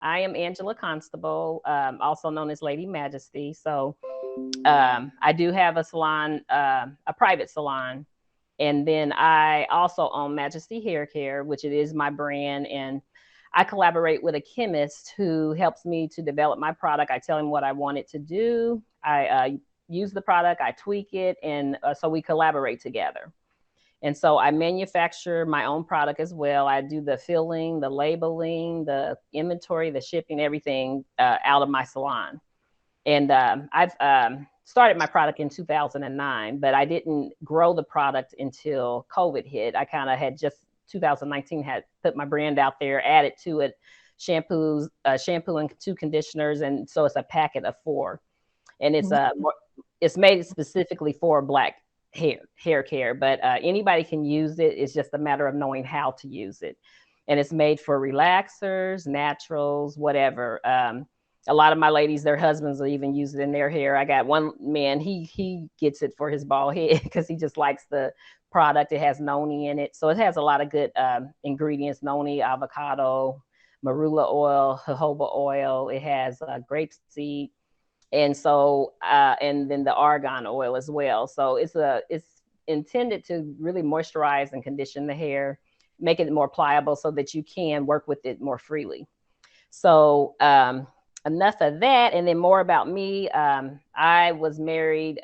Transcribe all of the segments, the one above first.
I am Angela Constable, also known as Lady Majesty. So I do have a salon, a private salon. And then I also own Majesty Hair Care, which it is my brand. And I collaborate with a chemist who helps me to develop my product. I tell him what I want it to do. I use the product, I tweak it, and so we collaborate together. And so I manufacture my own product as well. I do the filling, the labeling, the inventory, the shipping, everything out of my salon. And I've started my product in 2009, but I didn't grow the product until COVID hit. I kind of had just 2019 had put my brand out there, added to it shampoo and two conditioners, and so it's a packet of four, and it's made specifically for Black hair care, but anybody can use it. It's just a matter of knowing how to use it, and it's made for relaxers, naturals, whatever. A lot of my ladies, their husbands will even use it in their hair. I got one man, he gets it for his bald head because he just likes the product. It has noni in it, so it has a lot of good ingredients: noni, avocado, marula oil, jojoba oil. It has grapeseed, and so and then the argan oil as well. So it's intended to really moisturize and condition the hair, make it more pliable so that you can work with it more freely. So enough of that, and then more about me. I was married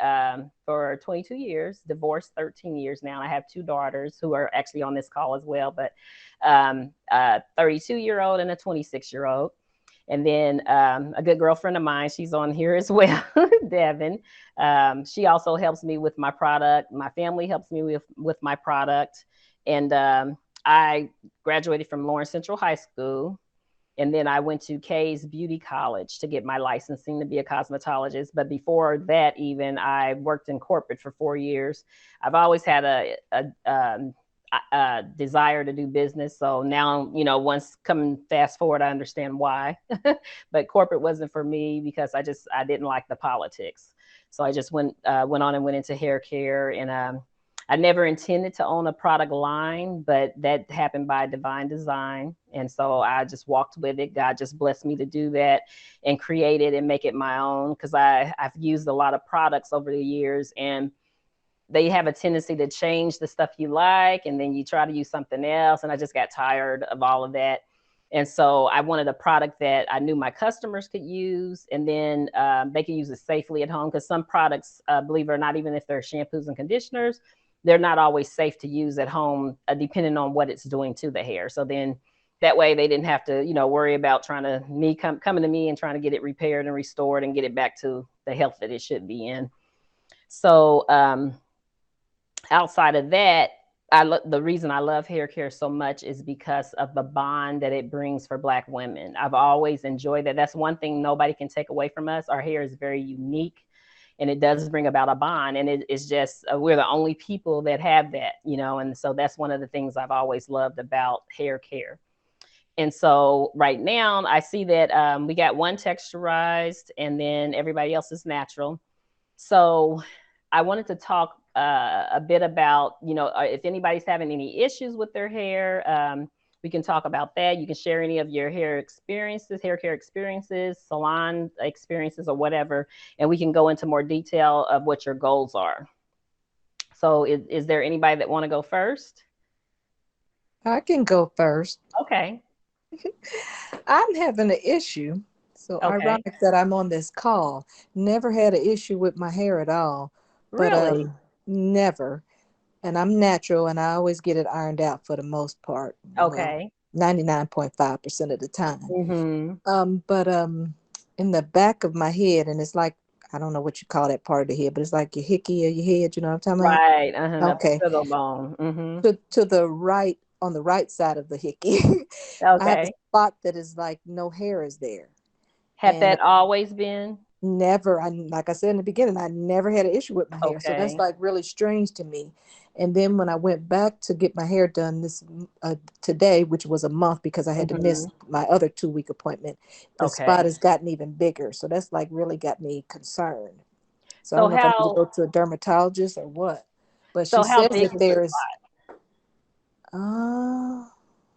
for 22 years, divorced 13 years now. I have two daughters who are actually on this call as well, but a 32-year-old and a 26-year-old. And then a good girlfriend of mine, she's on here as well, Devin. She also helps me with my product. My family helps me with my product. And I graduated from Lawrence Central High School. And then I went to Kay's Beauty College to get my licensing to be a cosmetologist. But before that, even, I worked in corporate for 4 years. I've always had a desire to do business. So now, once coming fast forward, I understand why. But corporate wasn't for me because I didn't like the politics. So I just went on and went into hair care, and I never intended to own a product line, but that happened by divine design. And so I just walked with it. God just blessed me to do that and create it and make it my own, because I've used a lot of products over the years, and they have a tendency to change the stuff you like, and then you try to use something else. And I just got tired of all of that. And so I wanted a product that I knew my customers could use, and then they could use it safely at home. Because some products, believe it or not, even if they're shampoos and conditioners, they're not always safe to use at home, depending on what it's doing to the hair. So then that way they didn't have to, worry about coming to me and trying to get it repaired and restored and get it back to the health that it should be in. So outside of that, the reason I love hair care so much is because of the bond that it brings for Black women. I've always enjoyed that. That's one thing nobody can take away from us. Our hair is very unique, and it does bring about a bond. And it's just, we're the only people that have that, and so that's one of the things I've always loved about hair care. And so right now I see that we got one texturized, and then everybody else is natural. So I wanted to talk a bit about, if anybody's having any issues with their hair, we can talk about that. You can share any of your hair care experiences, salon experiences, or whatever, and we can go into more detail of what your goals are. So is there anybody that want to go first? I can go first. Okay. I'm having an issue. So Okay. ironic that I'm on this call. Never had an issue with my hair at all, but Really? never. And I'm natural, and I always get it ironed out for the most part. Well, Okay. 99.5% of the time. Mm-hmm. But in the back of my head, and it's like, I don't know what you call that part of the head, but it's like your hickey or your head. You know what I'm talking Right. about? Uh-huh. Okay, The bone. Mm-hmm. to the right, on the right side of the hickey, I have a Okay. spot that is like no hair is there, Had and that always been? never. I like I said in the beginning, I never had an issue with my hair, so that's Okay. like really strange to me. And then when I went back to get my hair done today, which was a month because I had to Mm-hmm. miss my other 2 week appointment, the spot Okay. has gotten even bigger. So that's like really got me concerned. So I So don't know if I need to how go to a dermatologist or what. But she so how says big that is the there is spot? uh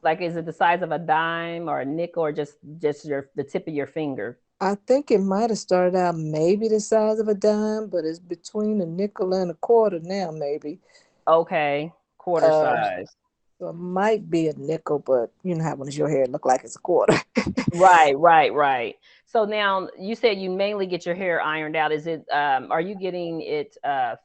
Like, is it the size of a dime or a nickel, or just your the tip of your finger? I think it might have started out maybe the size of a dime, but it's between a nickel and a quarter now, maybe. Okay, quarter Uh, size. so it might be a nickel, but you know how when it's your hair, it look like it's a quarter. Right, right, right. So now you said you mainly get your hair ironed out. Is it are you getting it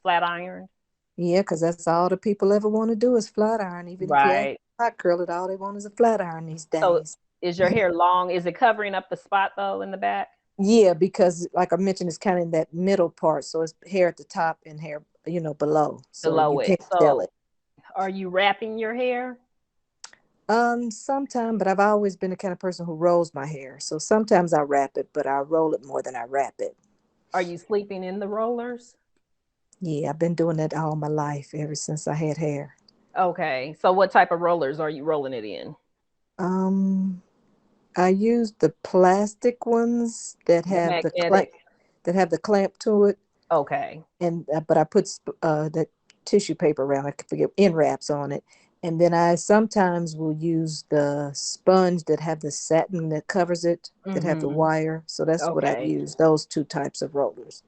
flat ironed? Yeah, because that's all the people ever want to do is flat iron. Even if you ask Right. hot curl it, all they want is a flat iron these So days. is your hair long? Is it covering up the spot though in the back? Yeah, because like I mentioned, it's kind of in that middle part. So it's hair at the top and hair, below. So you Below it. can't tell So it. are you wrapping your hair? Sometime, but I've always been the kind of person who rolls my hair. So sometimes I wrap it, but I roll it more than I wrap it. Are you sleeping in the rollers? Yeah, I've been doing that all my life, ever since I had hair. Okay. So what type of rollers are you rolling it in? Um, I use the plastic ones that The have magnetic. the clamp to it, Okay. and but I put that tissue paper around. I forget end wraps on it, and then I sometimes will use the sponge that have the satin that covers it, that have the Mm-hmm. wire. So that's what I Okay. use. Those two types of rollers.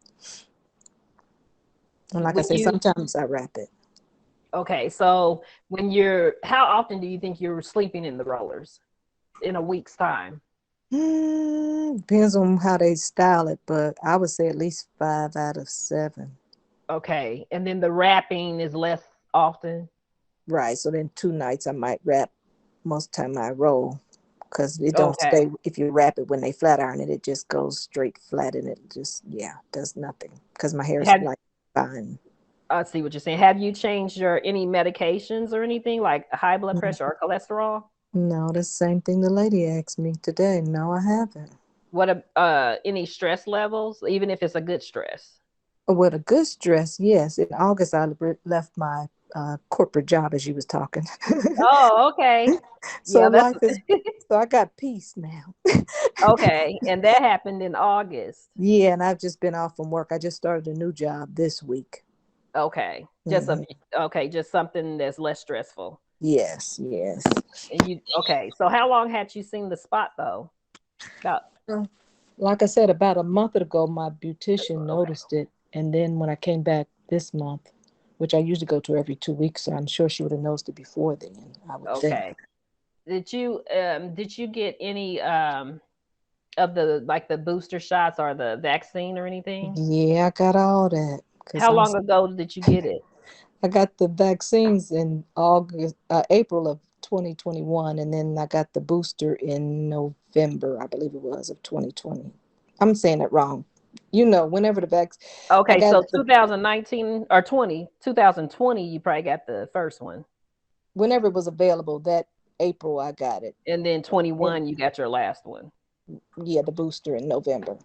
And like I When say, you sometimes I wrap it. okay, so when you're how often do you think you're sleeping in the rollers in a week's time? Depends on how they style it, but I would say at least 5 out of 7. Okay. And then the wrapping is less often. Right. So then 2 nights I might wrap. Most time I roll because it don't Okay. stay. If you wrap it when they flat iron it, it just goes straight flat and it just does nothing because my hair is Have like fine. I see what you're saying. Have you changed your any medications or anything like high blood pressure or cholesterol? No, the same thing the lady asked me today. No, I haven't. What any stress levels, even if it's a good stress? With a good stress, yes. In August, I left my corporate job as you was talking. Oh, okay. So Yeah, that's life is, so I got peace now. okay. And that happened in August. Yeah, and I've just been off from work. I just started a new job this week. Okay. Just a Hmm. okay, just something that's less stressful. Yes, yes. And you okay. So how long had you seen the spot though? About Well, like I said, about a month ago, my beautician okay. noticed it. And then when I came back this month, which I usually go to every 2 weeks, so I'm sure she would have noticed it before then, I would think. Okay. Did you get any of the like the booster shots or the vaccine or anything? Yeah, I got all that because How long ago did you get it? I got the vaccines in April of 2021, and then I got the booster in November, I believe it was, of 2020. I'm saying it wrong. Whenever I Okay, got so 2019 or 2020, you probably got the first one. whenever it was available, that April I got it. And then And 21, you got your last one. yeah, the booster in November.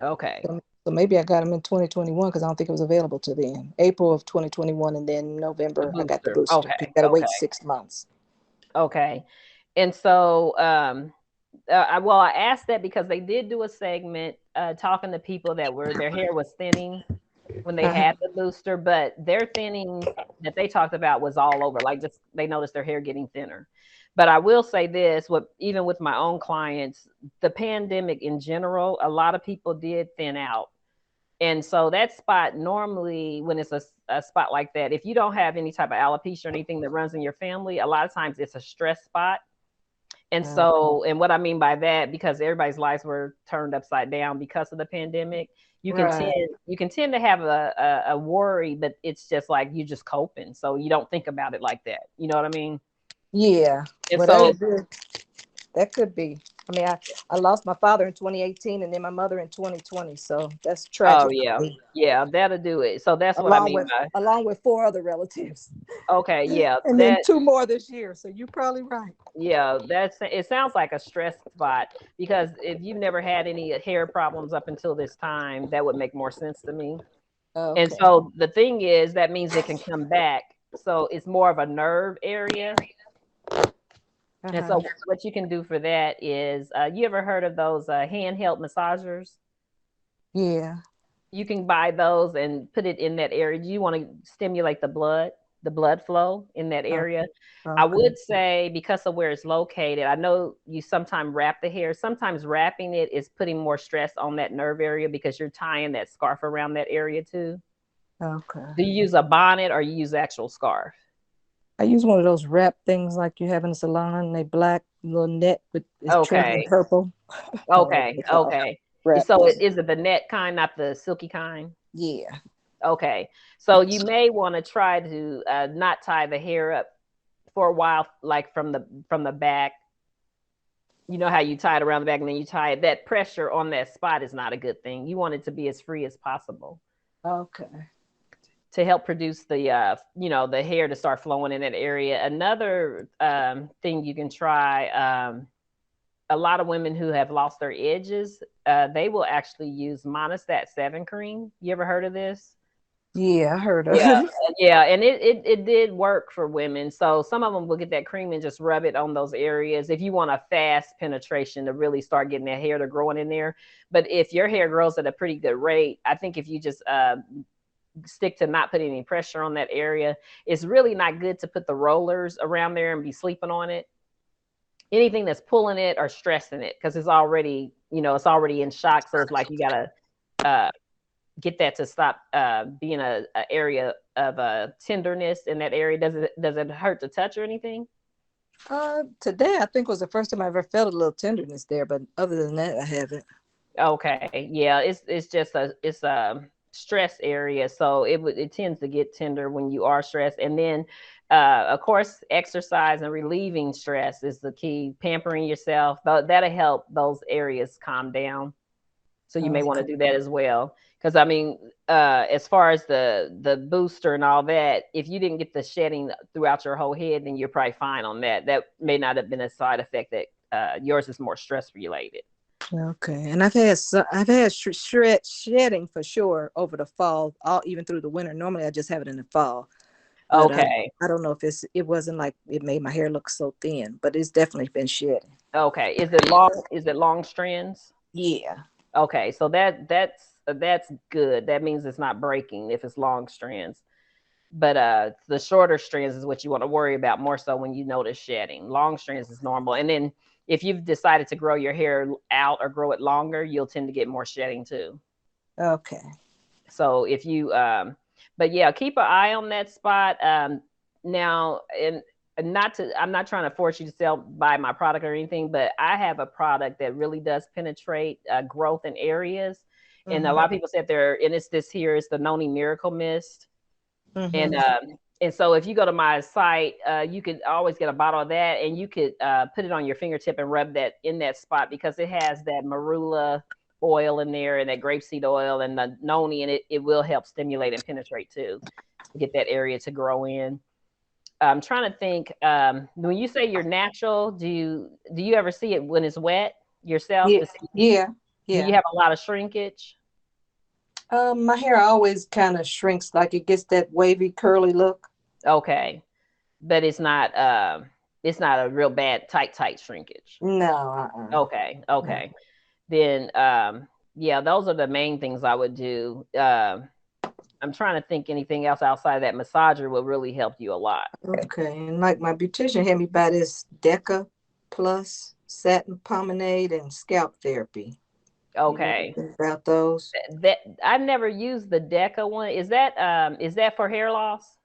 Okay. So maybe I got them in 2021 because I don't think it was available to then. April of 2021, and then The November I got the booster. booster. You Okay. got to wait Okay. 6 months. Okay. And so, well, I asked that because they did do a segment talking to people that were their hair was thinning when they Uh-huh. had the booster, but their thinning that they talked about was all over. Like just they noticed their hair getting thinner. But I will say this: what even with my own clients, the pandemic in general, a lot of people did thin out. And so that spot normally, when it's a spot like that, if you don't have any type of alopecia or anything that runs in your family, a lot of times it's a stress spot. And Okay. so, and what I mean by that, because everybody's lives were turned upside down because of the pandemic, you can tend Right. you can tend to have a worry, but it's just like you just coping, so you don't think about it like that. You know what I mean? Yeah. And Well, so, that could be. I mean, I lost my father in 2018 and then my mother in 2020. So that's oh tragic for yeah, me. yeah, that'll do it. So that's what I Along mean with by along with 4 other relatives. okay, yeah, And then that two more this year. So you're probably right. yeah, that's it. Sounds like a stress spot because if you've never had any hair problems up until this time, that would make more sense to me. And Okay. so the thing is, that means it can come back. So it's more of a nerve area. And Uh-huh. so what you can do for that is, you ever heard of those handheld massagers? Yeah. You can buy those and put it in that area. Do you want to stimulate the blood? the blood flow in that Oh, area. I okay. would say because of where it's located, I know you sometimes wrap the hair. Sometimes wrapping it is putting more stress on that nerve area because you're tying that scarf around that area too. Okay. Do you use a bonnet or you use actual scarf? I use one of those wrap things like you have in the salon. They black little net with it's trimmed in Okay. purple. I don't know what Okay. they call Okay. wrap So thing. is it the net kind, not the silky kind? Yeah. Okay. So you may want to try to not tie the hair up for a while, like from the back. You know how you tie it around the back and then you tie it. That pressure on that spot is not a good thing. You want it to be as free as possible Okay. to help produce the the hair to start flowing in that area. Another thing you can try. A lot of women who have lost their edges, they will actually use Monistat 7 cream. You ever heard of this? Yeah, I heard of Yeah, it. yeah, and it did work for women. So some of them will get that cream and just rub it on those areas if you want a fast penetration to really start getting that hair to growing in there. But if your hair grows at a pretty good rate, I think if you just stick to not putting any pressure on that area, it's really not good to put the rollers around there and be sleeping on it. Anything that's pulling it or stressing it because it's already in shock. So it's like you gotta uh, get that to stop being a area of tenderness in that area. Does it hurt to touch or anything? Today I think was the first time I ever felt a little tenderness there, but other than that, I haven't. Okay, yeah, it's just a stress area, so it tends to get tender when you are stressed, and then of course exercise and relieving stress is the key. Pampering yourself, that'll help those areas calm down. So you may want Okay. to do that as well. Because I mean, as far as the booster and all that, if you didn't get the shedding throughout your whole head, then you're probably fine on that. That may not have been a side effect. That yours is more stress related. Okay, and I've had shedding for sure over the fall, all even through the winter. Normally, I just have it in the fall, but Okay, I don't know if it wasn't like it made my hair look so thin, but it's definitely been shedding. okay. Is it long? Is it long strands? Yeah. Okay, so that's good. That means it's not breaking if it's long strands. But the shorter strands is what you want to worry about more so when you notice shedding. Long strands is normal. And then if you've decided to grow your hair out or grow it longer, you'll tend to get more shedding too. Okay. So if you but yeah, keep an eye on that spot. Now and not to I'm not trying to force you to buy my product or anything, but I have a product that really does penetrate growth in areas. And a Mhm. lot of people said and it's this here is the Noni Miracle Mist. And Mhm. and so if you go to my site, you could always get a bottle of that, and you could put it on your fingertip and rub that in that spot because it has that marula oil in there and that grapeseed oil and the noni, and it will help stimulate and penetrate too to get that area to grow in. I'm trying to think. When you say you're natural, do you ever see it when it's wet yourself? Yeah. Yeah. Do you Yeah. have a lot of shrinkage? My hair always kind of shrinks, like it gets that wavy, curly look. Okay, but it's not a real bad tight shrinkage. No. Okay, No. okay. Then yeah, those are the main things I would do. I'm trying to think anything else outside of that. Massager will really help you a lot. Okay. And like my beautician had me buy this Deca Plus satin pomade and scalp therapy. You know Okay. anything about those? That I've never used the Deca one. Is that for hair loss?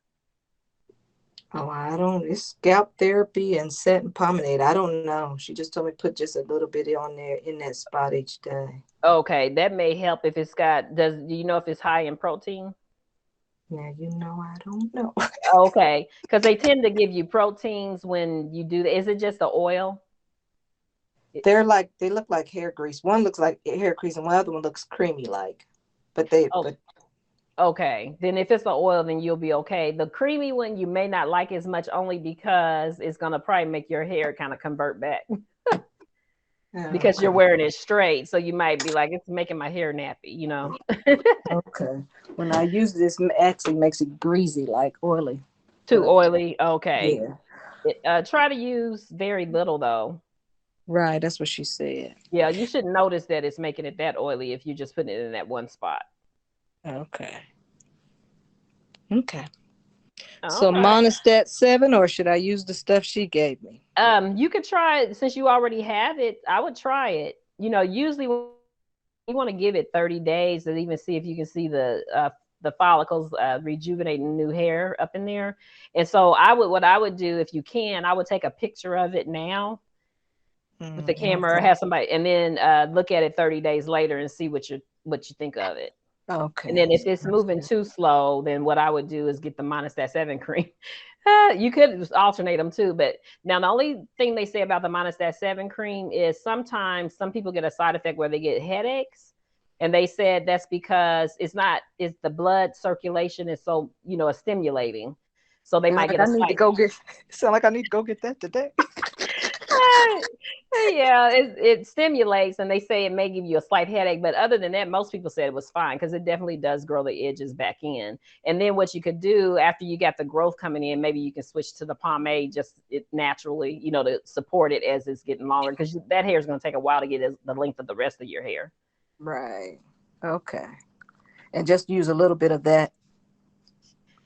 Oh, I don't. It's scalp therapy and satin pomade. I don't know. She just told me put just a little bit on there in that spot each day. Okay, that may help if it's got do you know if it's high in protein? Now I don't know. Okay, because they tend to give you proteins when you do that. Is it just the oil? It- They look like hair grease. One looks like hair grease, and one other one looks creamy like. But oh, okay. Then if it's the oil, then you'll be okay. The creamy one you may not like as much only because it's gonna probably make your hair kind of convert back because you're okay, wearing it straight. So you might be like, it's making my hair nappy. okay. When I use this, actually makes it greasy, like oily. Too But oily. Okay. yeah, Try to use very little though. right. That's what she said. Yeah, you shouldn't notice that it's making it that oily if you're just putting it in that one spot. Okay, okay. So Okay. Monistat 7, or should I use the stuff she gave me? You could try it since you already have it. I would try it. Usually you want to give it 30 days to even see if you can see the follicles rejuvenating new hair up in there. And so what I would do if you can, I would take a picture of it now with the camera, or Okay. have somebody, and then look at it 30 days later and see what you think of it. And Okay. then if it's moving too slow, then what I would do is get the Monistat 7 cream. You could just alternate them too. But now the only thing they say about the Monistat 7 cream is sometimes some people get a side effect where they get headaches. And they said that's because it's the blood circulation is so, stimulating. So they Sound might like get a I need to slight. go get. Sound like I need to go get that today. Yeah, it stimulates, and they say it may give you a slight headache, but other than that, most people said it was fine because it definitely does grow the edges back in. And then what you could do after you got the growth coming in, maybe you can switch to the pomade just it naturally, to support it as it's getting longer, because that hair is going to take a while to get the length of the rest of your hair. Right. Okay. And just use a little bit of that.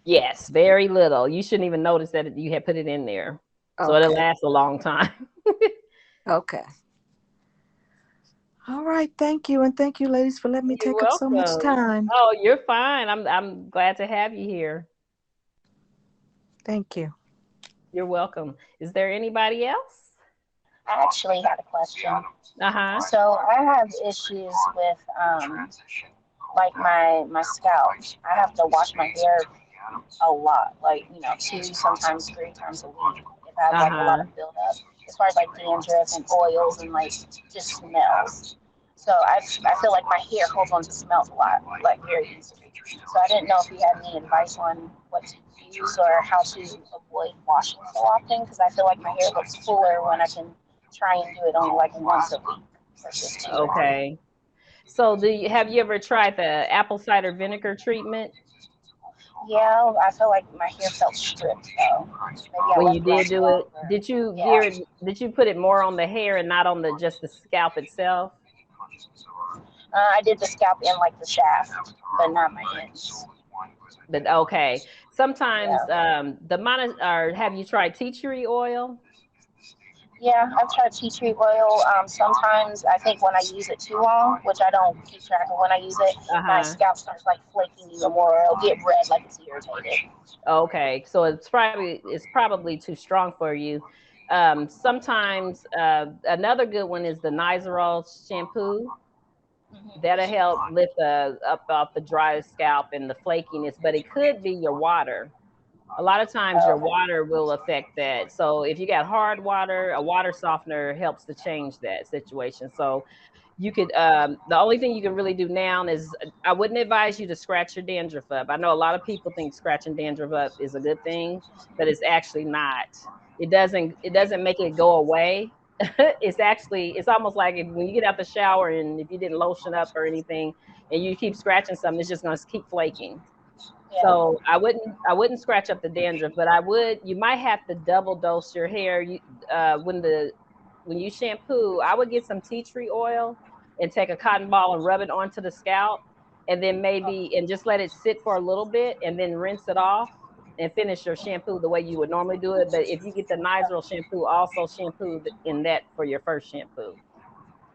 Yes, very little. You shouldn't even notice that you had put it in there, so it'll Okay. last a long time. Okay. All right. Thank you. And thank you, ladies, for letting me You're take up so much welcome. time. Oh, you're fine. I'm glad to have you here. Thank you. You're welcome. Is there anybody else? I actually had a question. Uh-huh. So I have issues with like my scalp. I have to wash my hair a lot, like 2, sometimes 3 times a week. If I have like a lot Uh-huh. of buildup, as far as like dandruff and oils and like just smells. So I feel like my hair holds on to smells a lot, like very easily. So I didn't know if you had any advice on what to use or how to avoid washing so often, because I feel like my hair looks fuller when I can try and do it only like once a week versus 2 or 3. Okay. So have you ever tried the apple cider vinegar treatment Yeah, I feel like my hair felt stripped though. Maybe I when you left it on did too do long, it? or Did you yeah. gear it, did you put it more on the hair and not on the just the scalp itself? I did the scalp and like the shaft, but not my ends. But okay. Sometimes Yeah. or have you tried tea tree oil? Yeah, I've tried tea tree oil. Sometimes I think when I use it too long, which I don't keep track of when I use it, my Uh-huh. scalp starts like flaking even more. Or it'll get red like it's irritated. Okay, so it's probably too strong for you. Sometimes another good one is the Nizoral shampoo. Hmm. That'll help lift up off the dry scalp and the flakiness, but it could be your water. A lot of times your Okay. water will affect that. So if you got hard water, a water softener helps to change that situation. So you could the only thing you can really do now is I wouldn't advise you to scratch your dandruff up. I know a lot of people think scratching dandruff up is a good thing, but it's actually not. It doesn't make it go away. It's almost like when you get out the shower and if you didn't lotion up or anything and you keep scratching something, it's just going to keep flaking. Yeah. So I wouldn't scratch up the dandruff, but you might have to double dose your hair. When you shampoo, I would get some tea tree oil and take a cotton ball and rub it onto the scalp, and then maybe and just let it sit for a little bit, and then rinse it off and finish your shampoo the way you would normally do it. But if you get the Nizoral shampoo, also shampoo in that for your first shampoo.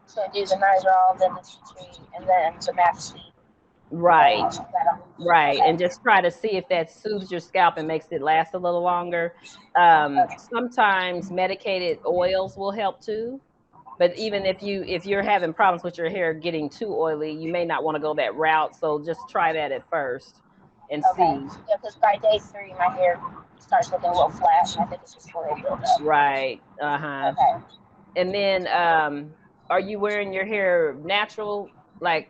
So do the Nizoral, then the tea tree, and then the Maxi, and Right. that'll. Right, and Okay. just try to see if that soothes your scalp and makes it last a little longer. Okay. Sometimes medicated oils will help too, but even if you're having problems with your hair getting too oily, you may not want to go that route. So just try that at first and Okay. see. Yeah, because by day 3, my hair starts looking a little flat, and I think it's just oil buildup. Right. Uh-huh. Okay. And then are you wearing your hair natural, like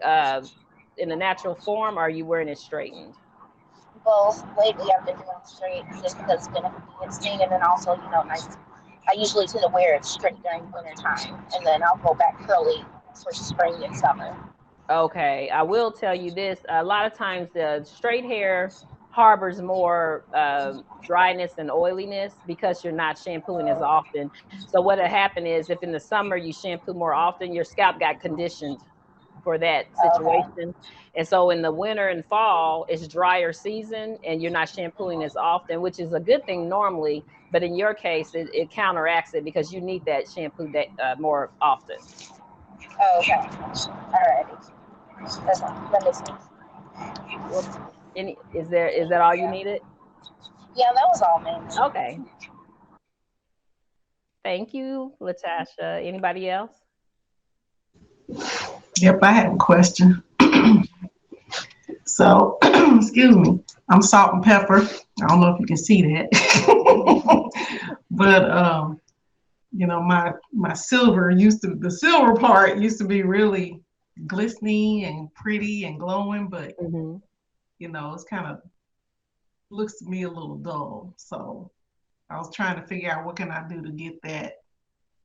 in a natural form, or are you wearing it straightened? Both. Lately, I've been doing straight just because it's been a convenience thing, and then also, nice. I usually tend to wear it straight during winter time, and then I'll go back curly for spring and summer. Okay, I will tell you this. A lot of times the straight hair harbors more dryness and oiliness because you're not shampooing as often. So what'll happen is if in the summer you shampoo more often, your scalp got conditioned. for that situation. And so in the winter and fall, it's drier season and you're not shampooing as often, which is a good thing normally. But in your case, it counteracts it because you need that shampoo that more often. Oh, okay. All right. That makes sense. Well, is that all you needed? Yeah, that was all, man. Okay. Thank you, Latasha. Anybody else? Yep, I have a question. So, excuse me, I'm salt and pepper. I don't know if you can see that, but my the silver part used to be really glistening and pretty and glowing, but Mm-hmm. it's kind of looks to me a little dull. So I was trying to figure out what can I do to get that,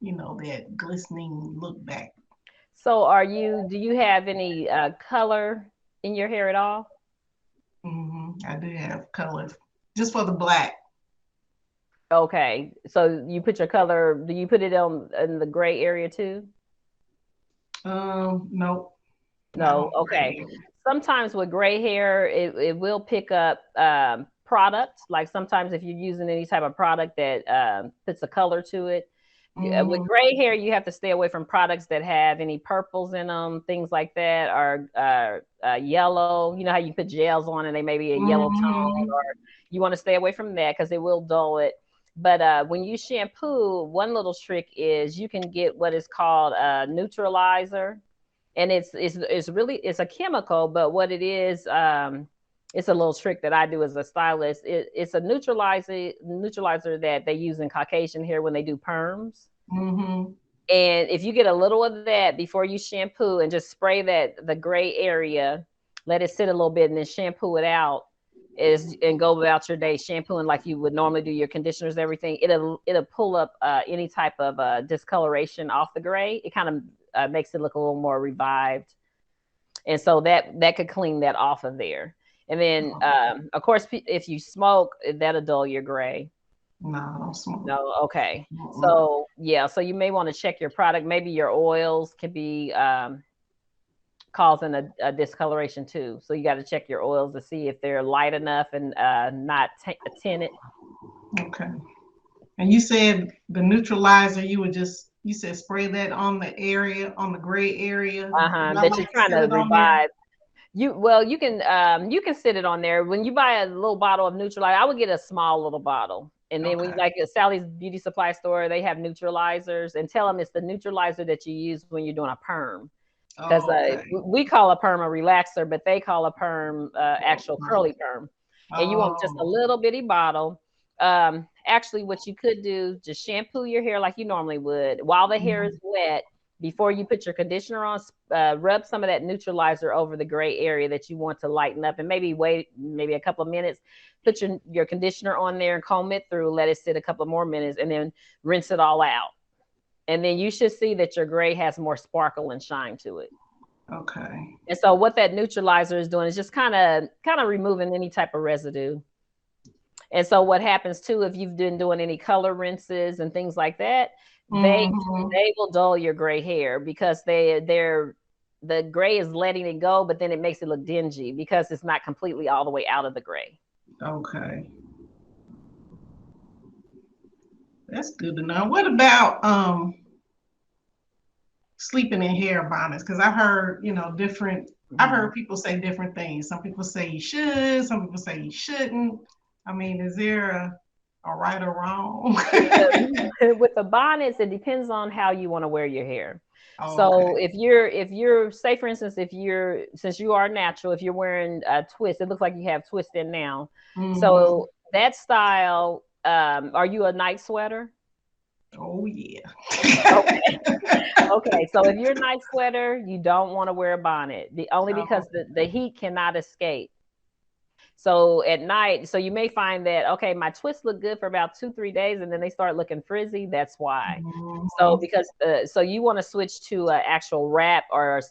that glistening look back. So do you have any color in your hair at all? I do have color just for the black. Okay. So you put your color, do you put it in the gray area too? Nope. No. Okay. Sometimes with gray hair, it will pick up products. Like sometimes if you're using any type of product that puts a color to it. With gray hair, you have to stay away from products that have any purples in them, things like that, or yellow. You know how you put gels on and they may be a yellow tone, or you want to stay away from that because it will dull it. But when you shampoo, one little trick is you can get what is called a neutralizer, and it's a chemical, but what it is, it's a little trick that I do as a stylist. It's a neutralizer that they use in Caucasian hair when they do perms. Mm-hmm. And if you get a little of that before you shampoo and just spray the gray area, let it sit a little bit and then shampoo it out and go about your day shampooing like you would normally do your conditioners, everything. It'll pull up any type of discoloration off the gray. It kind of makes it look a little more revived. And so that could clean that off of there. And then, of course, if you smoke, that'll dull your gray. No, I don't smoke. No, okay. So yeah, so you may want to check your product. Maybe your oils can be causing a discoloration too. So you got to check your oils to see if they're light enough and not tinted. Okay. And you said the neutralizer, you said spray that on the gray area. That you're trying to revive. You can sit it on there. When you buy a little bottle of neutralizer, I would get a small little bottle. And then we like at Sally's Beauty Supply Store, they have neutralizers, and tell them it's the neutralizer that you use when you're doing a perm. Because we call a perm a relaxer, but they call a perm actual curly perm. And you want just a little bitty bottle. Actually, what you could do, just shampoo your hair like you normally would while the hair is wet. Before you put your conditioner on, rub some of that neutralizer over the gray area that you want to lighten up, and maybe wait a couple of minutes. Put your conditioner on there and comb it through. Let it sit a couple more minutes, and then rinse it all out. And then you should see that your gray has more sparkle and shine to it. Okay. And so what that neutralizer is doing is just kind of removing any type of residue. And so what happens too, if you've been doing any color rinses and things like that, they will dull your gray hair because the gray is letting it go, but then it makes it look dingy because it's not completely all the way out of the gray. Okay. That's good to know. What about sleeping in hair bonnets? Because I've heard, I've heard people say different things. Some people say you should, some people say you shouldn't. I mean, is there a right or wrong? With the bonnets, it depends on how you want to wear your hair. Oh, so if you're say for instance, since you are natural, if you're wearing a twist, it looks like you have twist in now. So that style, are you a night sweater? Oh yeah. Okay. So if you're a night sweater, you don't want to wear a bonnet. Only because the heat cannot escape. So at night, so you may find that, okay, my twists look good for about 2-3 days and then they start looking frizzy. That's why. So because, so you want to switch to an actual wrap or a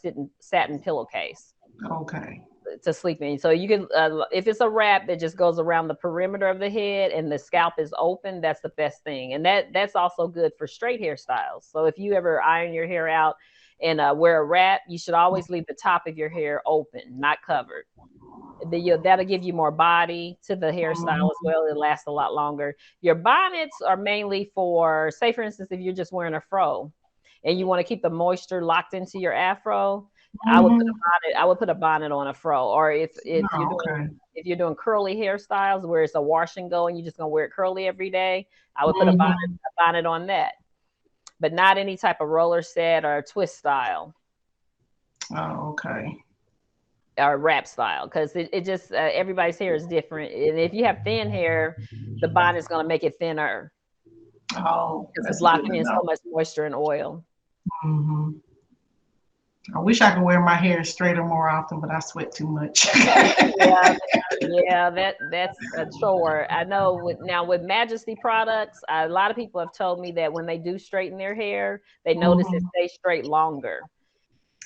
satin pillowcase. Okay. To sleep in. So you can, if it's a wrap that just goes around the perimeter of the head and the scalp is open, that's the best thing. And that's also good for straight hairstyles. So if you ever iron your hair out And wear a wrap, you should always leave the top of your hair open, not covered. That'll give you more body to the hairstyle as well. It lasts a lot longer. Your bonnets are mainly for, say for instance, if you're just wearing a fro and you want to keep the moisture locked into your afro, I would put a bonnet on a fro. Or if you're doing curly hairstyles where it's a wash and go and you're just gonna wear it curly every day, I would put a bonnet on that. But not any type of roller set or twist style. Oh, okay. Or wrap style, because it just everybody's hair is different, and if you have thin hair, the bonnet's going to make it thinner. Oh, because it's locking in so much moisture and oil. I wish I could wear my hair straighter more often, but I sweat too much. yeah, that's a chore. I know. With Majesty products, a lot of people have told me that when they do straighten their hair, they notice it stays straight longer.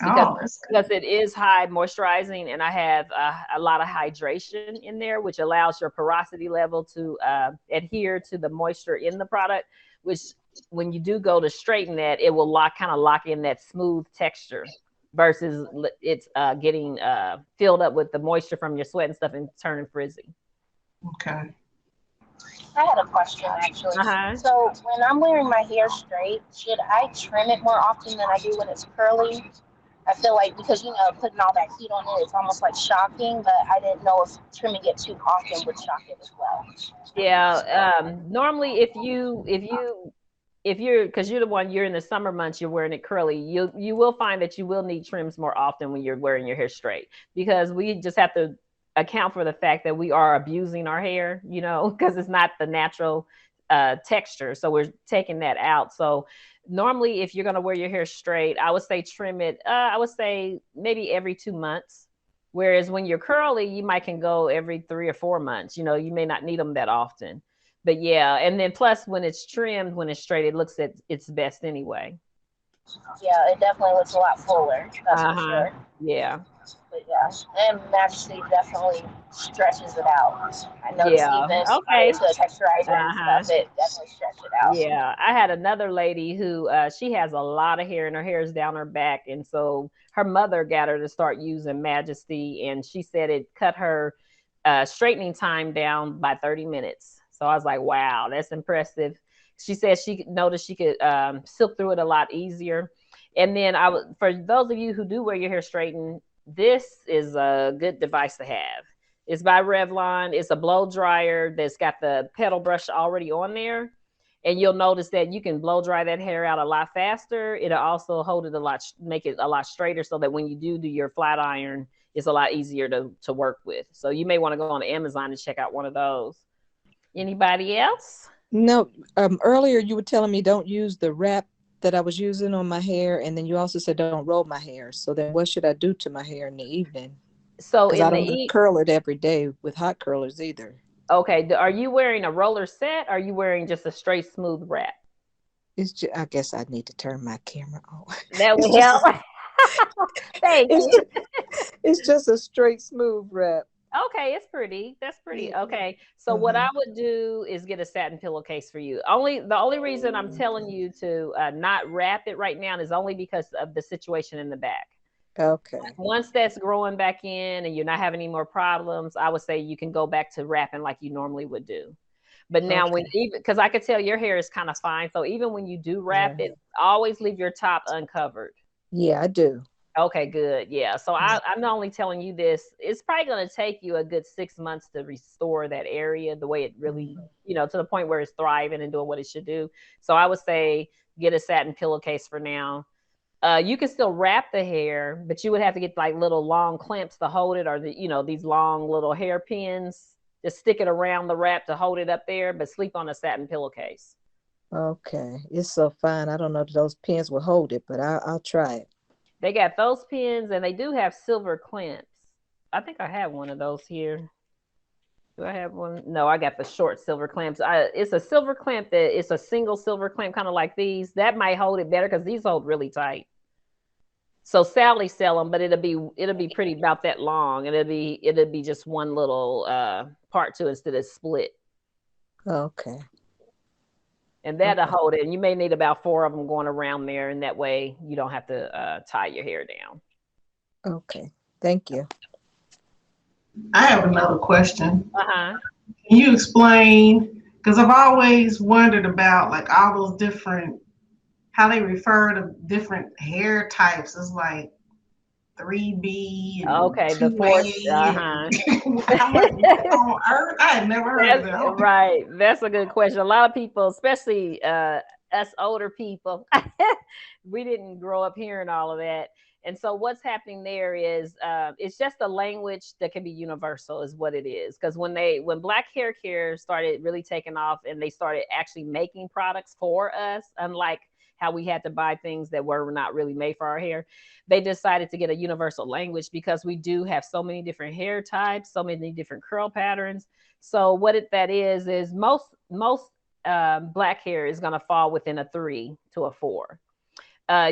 Because it is high moisturizing, and I have a lot of hydration in there, which allows your porosity level to adhere to the moisture in the product, which when you do go to straighten that, it will kind of lock in that smooth texture versus it's getting filled up with the moisture from your sweat and stuff and turning frizzy. Okay. I had a question actually. So when I'm wearing my hair straight, should I trim it more often than I do when it's curly? I feel like because putting all that heat on it, it's almost like shocking, but I didn't know if trimming it too often would shock it as well. Yeah, normally if you're because you're in the summer months, you're wearing it curly, you will find that you will need trims more often when you're wearing your hair straight, because we just have to account for the fact that we are abusing our hair, because it's not the natural texture, so we're taking that out. So normally, if you're going to wear your hair straight, I would say trim it. I would say maybe every 2 months. Whereas when you're curly, you might can go every 3 or 4 months. You may not need them that often. But yeah, and then plus when it's trimmed, when it's straight, it looks at its best anyway. Yeah, it definitely looks a lot fuller. That's for sure. Yeah. But yeah, and Majesty definitely stretches it out. I noticed even okay. To the texturizer and stuff, it definitely stretches it out. Yeah, I had another lady who she has a lot of hair and her hair is down her back, and so her mother got her to start using Majesty, and she said it cut her straightening time down by 30 minutes. So I was like, wow, that's impressive. She said she noticed she could silk through it a lot easier. And then for those of you who do wear your hair straightened, this is a good device to have. It's by Revlon. It's a blow dryer that's got the pedal brush already on there. And you'll notice that you can blow dry that hair out a lot faster. It'll also hold it make it a lot straighter, so that when you do your flat iron, it's a lot easier to work with. So you may want to go on Amazon and check out one of those. Anybody else? No. Earlier you were telling me don't use the wrap that I was using on my hair, and then you also said don't roll my hair. So then what should I do to my hair in the evening? So I don't curl it every day with hot curlers either. Okay, are you wearing a roller set, or are you wearing just a straight smooth wrap? I guess I need to turn my camera on. That would help. Thank you. It's just a straight smooth wrap. Okay, it's pretty. That's pretty. Okay, so what I would do is get a satin pillowcase for you. The only reason I'm telling you to not wrap it right now is only because of the situation in the back. Okay. Once that's growing back in and you're not having any more problems, I would say you can go back to wrapping like you normally would do. But now because I could tell your hair is kind of fine, so even when you do wrap it, always leave your top uncovered. Yeah, I do. Okay, good. Yeah. So I'm not only telling you this, it's probably going to take you a good 6 months to restore that area the way it really, to the point where it's thriving and doing what it should do. So I would say get a satin pillowcase for now. You can still wrap the hair, but you would have to get like little long clamps to hold it, or these long little hair pins. Just stick it around the wrap to hold it up there, but sleep on a satin pillowcase. Okay. It's so fine. I don't know if those pins will hold it, but I'll try it. They got those pins, and they do have silver clamps. I think I have one of those here. Do I have one? No, I got the short silver clamps. It's a silver clamp it's a single silver clamp, kind of like these. That might hold it better because these hold really tight. So Sally sell them, but it'll be pretty about that long, and it'll be just one little part to it instead of split. Okay. And that'll hold it. And you may need about 4 of them going around there. And that way you don't have to tie your hair down. Okay. Thank you. I have another question. Uh-huh. Can you explain, because I've always wondered about like all those different, how they refer to different hair types. It's like 3B and Okay, the 2A. fourth. I'm like, what on earth? I had never heard of that. Right. That's a good question. A lot of people, especially us older people, we didn't grow up hearing all of that. And so what's happening there is it's just a language that can be universal is what it is. Because when Black hair care started really taking off and they started actually making products for us, unlike how we had to buy things that were not really made for our hair, they decided to get a universal language because we do have so many different hair types, so many different curl patterns. So what that is most Black hair is going to fall within a 3 to a 4.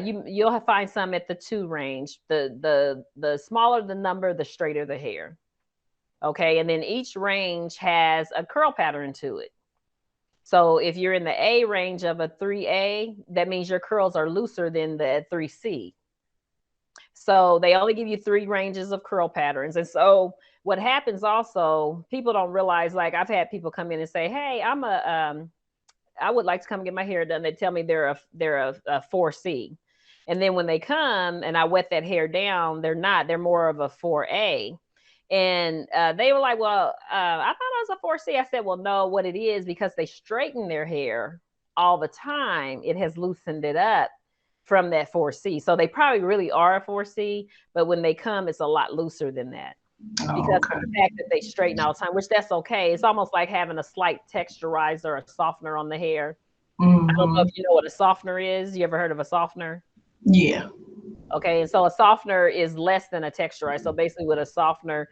You'll find some at the 2 range. The smaller the number, the straighter the hair. Okay, and then each range has a curl pattern to it. So if you're in the A range of a 3A, that means your curls are looser than the 3C. So they only give you 3 ranges of curl patterns. And so what happens also, people don't realize, like I've had people come in and say, hey, I would like to come get my hair done. They tell me they're a 4C. And then when they come and I wet that hair down, they're more of a 4A. And they were like, well, I thought I was a 4C. I said, well, no, what it is, because they straighten their hair all the time, it has loosened it up from that 4C. So they probably really are a 4C, but when they come, it's a lot looser than that. Because of the fact that they straighten all the time, which that's okay. It's almost like having a slight texturizer, a softener on the hair. I don't know if you know what a softener is. You ever heard of a softener? Yeah. Okay, and so a softener is less than a texturizer. So basically with a softener,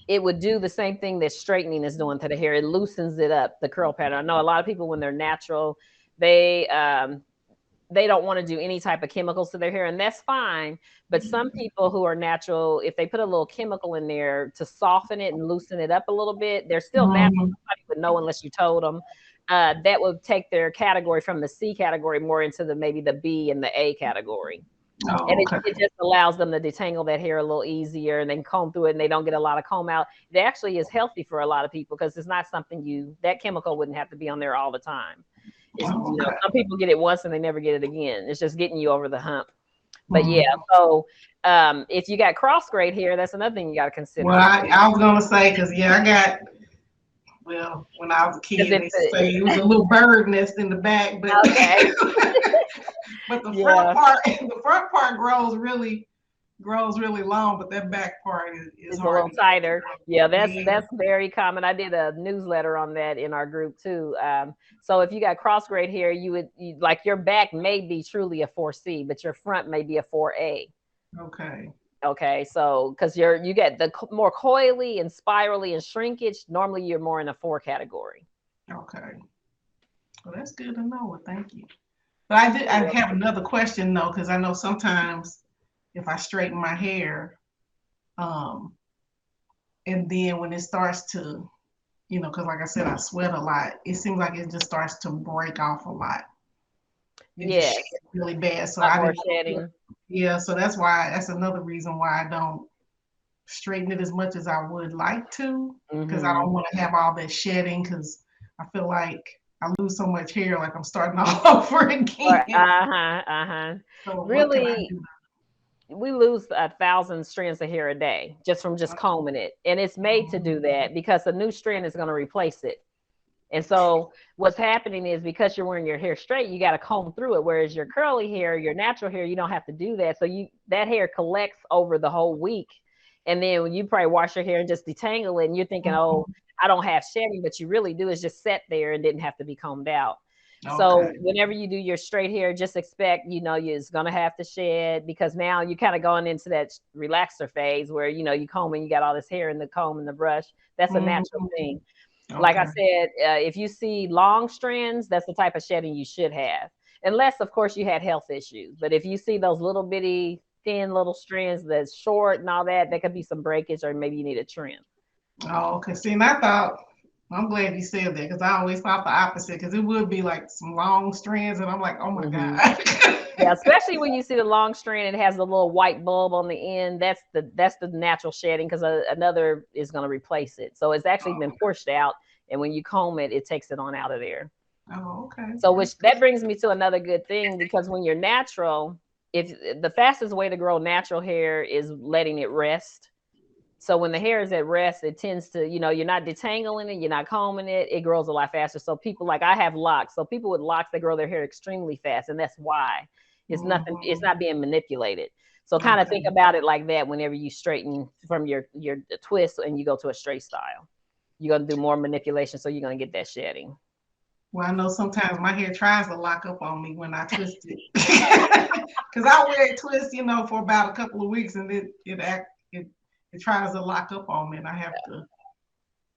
it would do the same thing that straightening is doing to the hair. It loosens it up, the curl pattern. I know a lot of people, when they're natural, they don't want to do any type of chemicals to their hair, and that's fine. But some people who are natural, if they put a little chemical in there to soften it and loosen it up a little bit, they're still natural. Nobody would know unless you told them. That would take their category from the C category more into maybe the B and the A category. And it just allows them to detangle that hair a little easier, and they can comb through it and they don't get a lot of comb out. It actually is healthy for a lot of people because it's not something that chemical wouldn't have to be on there all the time. Some people get it once and they never get it again. It's just getting you over the hump. But yeah, so if you got cross grade hair, that's another thing you got to consider. Well, I was going to say, because I got, well, when I was a kid, they say it was a little bird nest in the back, but okay. But the front part grows really long, but that back part is a little tighter. Yeah, that's very common. I did a newsletter on that in our group too. So if you got cross grade hair, you like your back may be truly a 4C, but your front may be a 4A. Okay, so because you get the more coily and spirally and shrinkage, normally you're more in a 4 category. Okay, well that's good to know. Well, thank you. But I have another question though, because I know sometimes if I straighten my hair, and then when it starts to, because like I said, I sweat a lot, it seems like it just starts to break off a lot. Yeah, really bad. So so that's another reason why I don't straighten it as much as I would like to, because I don't want to have all that shedding, because I feel like I lose so much hair, like I'm starting all over again. So really, we lose 1,000 strands of hair a day just from combing it, and it's made to do that because a new strand is going to replace it. And so what's happening is, because you're wearing your hair straight, you got to comb through it. Whereas your curly hair, your natural hair, you don't have to do that. So that hair collects over the whole week. And then when you probably wash your hair and just detangle it, and you're thinking, oh, I don't have shedding, but you really do. It's just sat there and didn't have to be combed out. So whenever you do your straight hair, just expect, it's going to have to shed, because now you're kind of going into that relaxer phase where, you comb and you got all this hair in the comb and the brush. That's a natural thing. Like I said, if you see long strands, that's the type of shedding you should have. Unless, of course, you had health issues. But if you see those little bitty, thin little strands that's short and all that, there could be some breakage, or maybe you need a trim. Oh, okay. See, and I thought, I'm glad you said that because I always thought the opposite because it would be like some long strands and I'm like, oh my God. Yeah, especially when you see the long strand and it has a little white bulb on the end. That's the natural shedding because another is going to replace it. So it's actually been pushed out, and when you comb it, it takes it on out of there. Oh, okay. So that brings me to another good thing, because when you're natural, if the fastest way to grow natural hair is letting it rest. So when the hair is at rest, it tends to, you're not detangling it, you're not combing it, it grows a lot faster. So people, like I have locks. So people with locks, they grow their hair extremely fast. And that's why it's nothing, it's not being manipulated. So kind of think about it like that whenever you straighten from your twist and you go to a straight style. You're going to do more manipulation, so you're going to get that shedding. Well, I know sometimes my hair tries to lock up on me when I twist it. Because I wear a twist, for about a couple of weeks and it tries to lock up on me and I have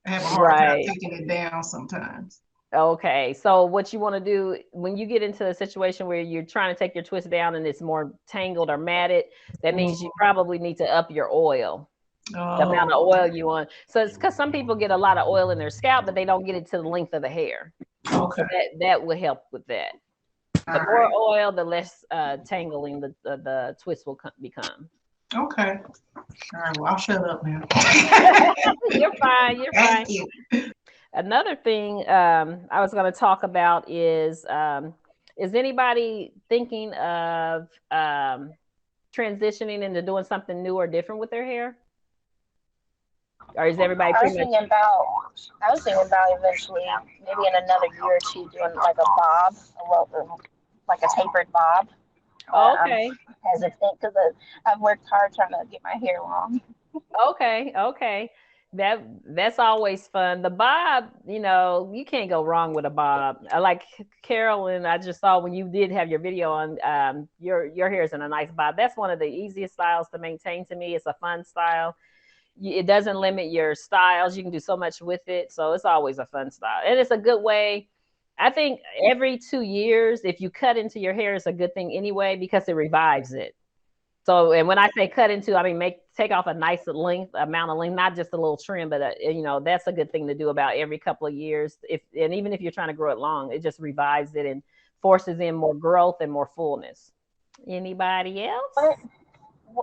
a hard time taking it down sometimes. Okay, so what you want to do when you get into a situation where you're trying to take your twist down and it's more tangled or matted, that means you probably need to up your oil. The amount of oil you want. So it's because some people get a lot of oil in their scalp, but they don't get it to the length of the hair. Okay. So that will help with that. The more oil, the less tangling the twist will become. Okay. All right. Well, I'll shut up now. You're fine. You're fine. Thank you. Another thing I was going to talk about is anybody thinking of transitioning into doing something new or different with their hair? Or is everybody I was thinking about eventually, maybe in another year or two, doing like a bob, like a tapered bob. Okay. As a thing, because I've worked hard trying to get my hair long. Okay. That's always fun. The bob, you can't go wrong with a bob. Like Carolyn, I just saw when you did have your video on, your hair is in a nice bob. That's one of the easiest styles to maintain to me. It's a fun style. It doesn't limit your styles. You can do so much with it. So it's always a fun style. And it's a good way. I think every 2 years, if you cut into your hair, it's a good thing anyway, because it revives it. So, and when I say cut into, I mean, take off a nice amount of length, not just a little trim, but that's a good thing to do about every couple of years. And even if you're trying to grow it long, it just revives it and forces in more growth and more fullness. Anybody else?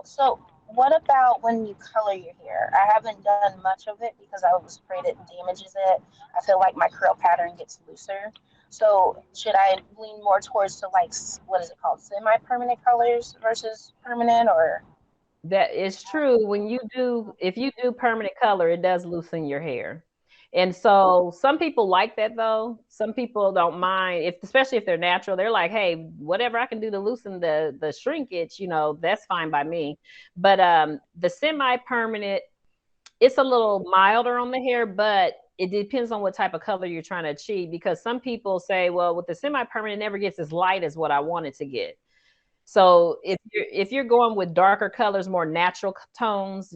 So what about when you color your hair? I haven't done much of it because I was afraid it damages it. I feel like my curl pattern gets looser. So should I lean more towards what is it called, semi-permanent colors versus permanent, or? That is true. If you do permanent color, it does loosen your hair. And so some people like that though. Some people don't mind, especially if they're natural. They're like, hey, whatever I can do to loosen the shrinkage, that's fine by me. But the semi-permanent, it's a little milder on the hair, but it depends on what type of color you're trying to achieve, because some people say, well, with the semi-permanent, it never gets as light as what I want it to get. So if you're going with darker colors, more natural tones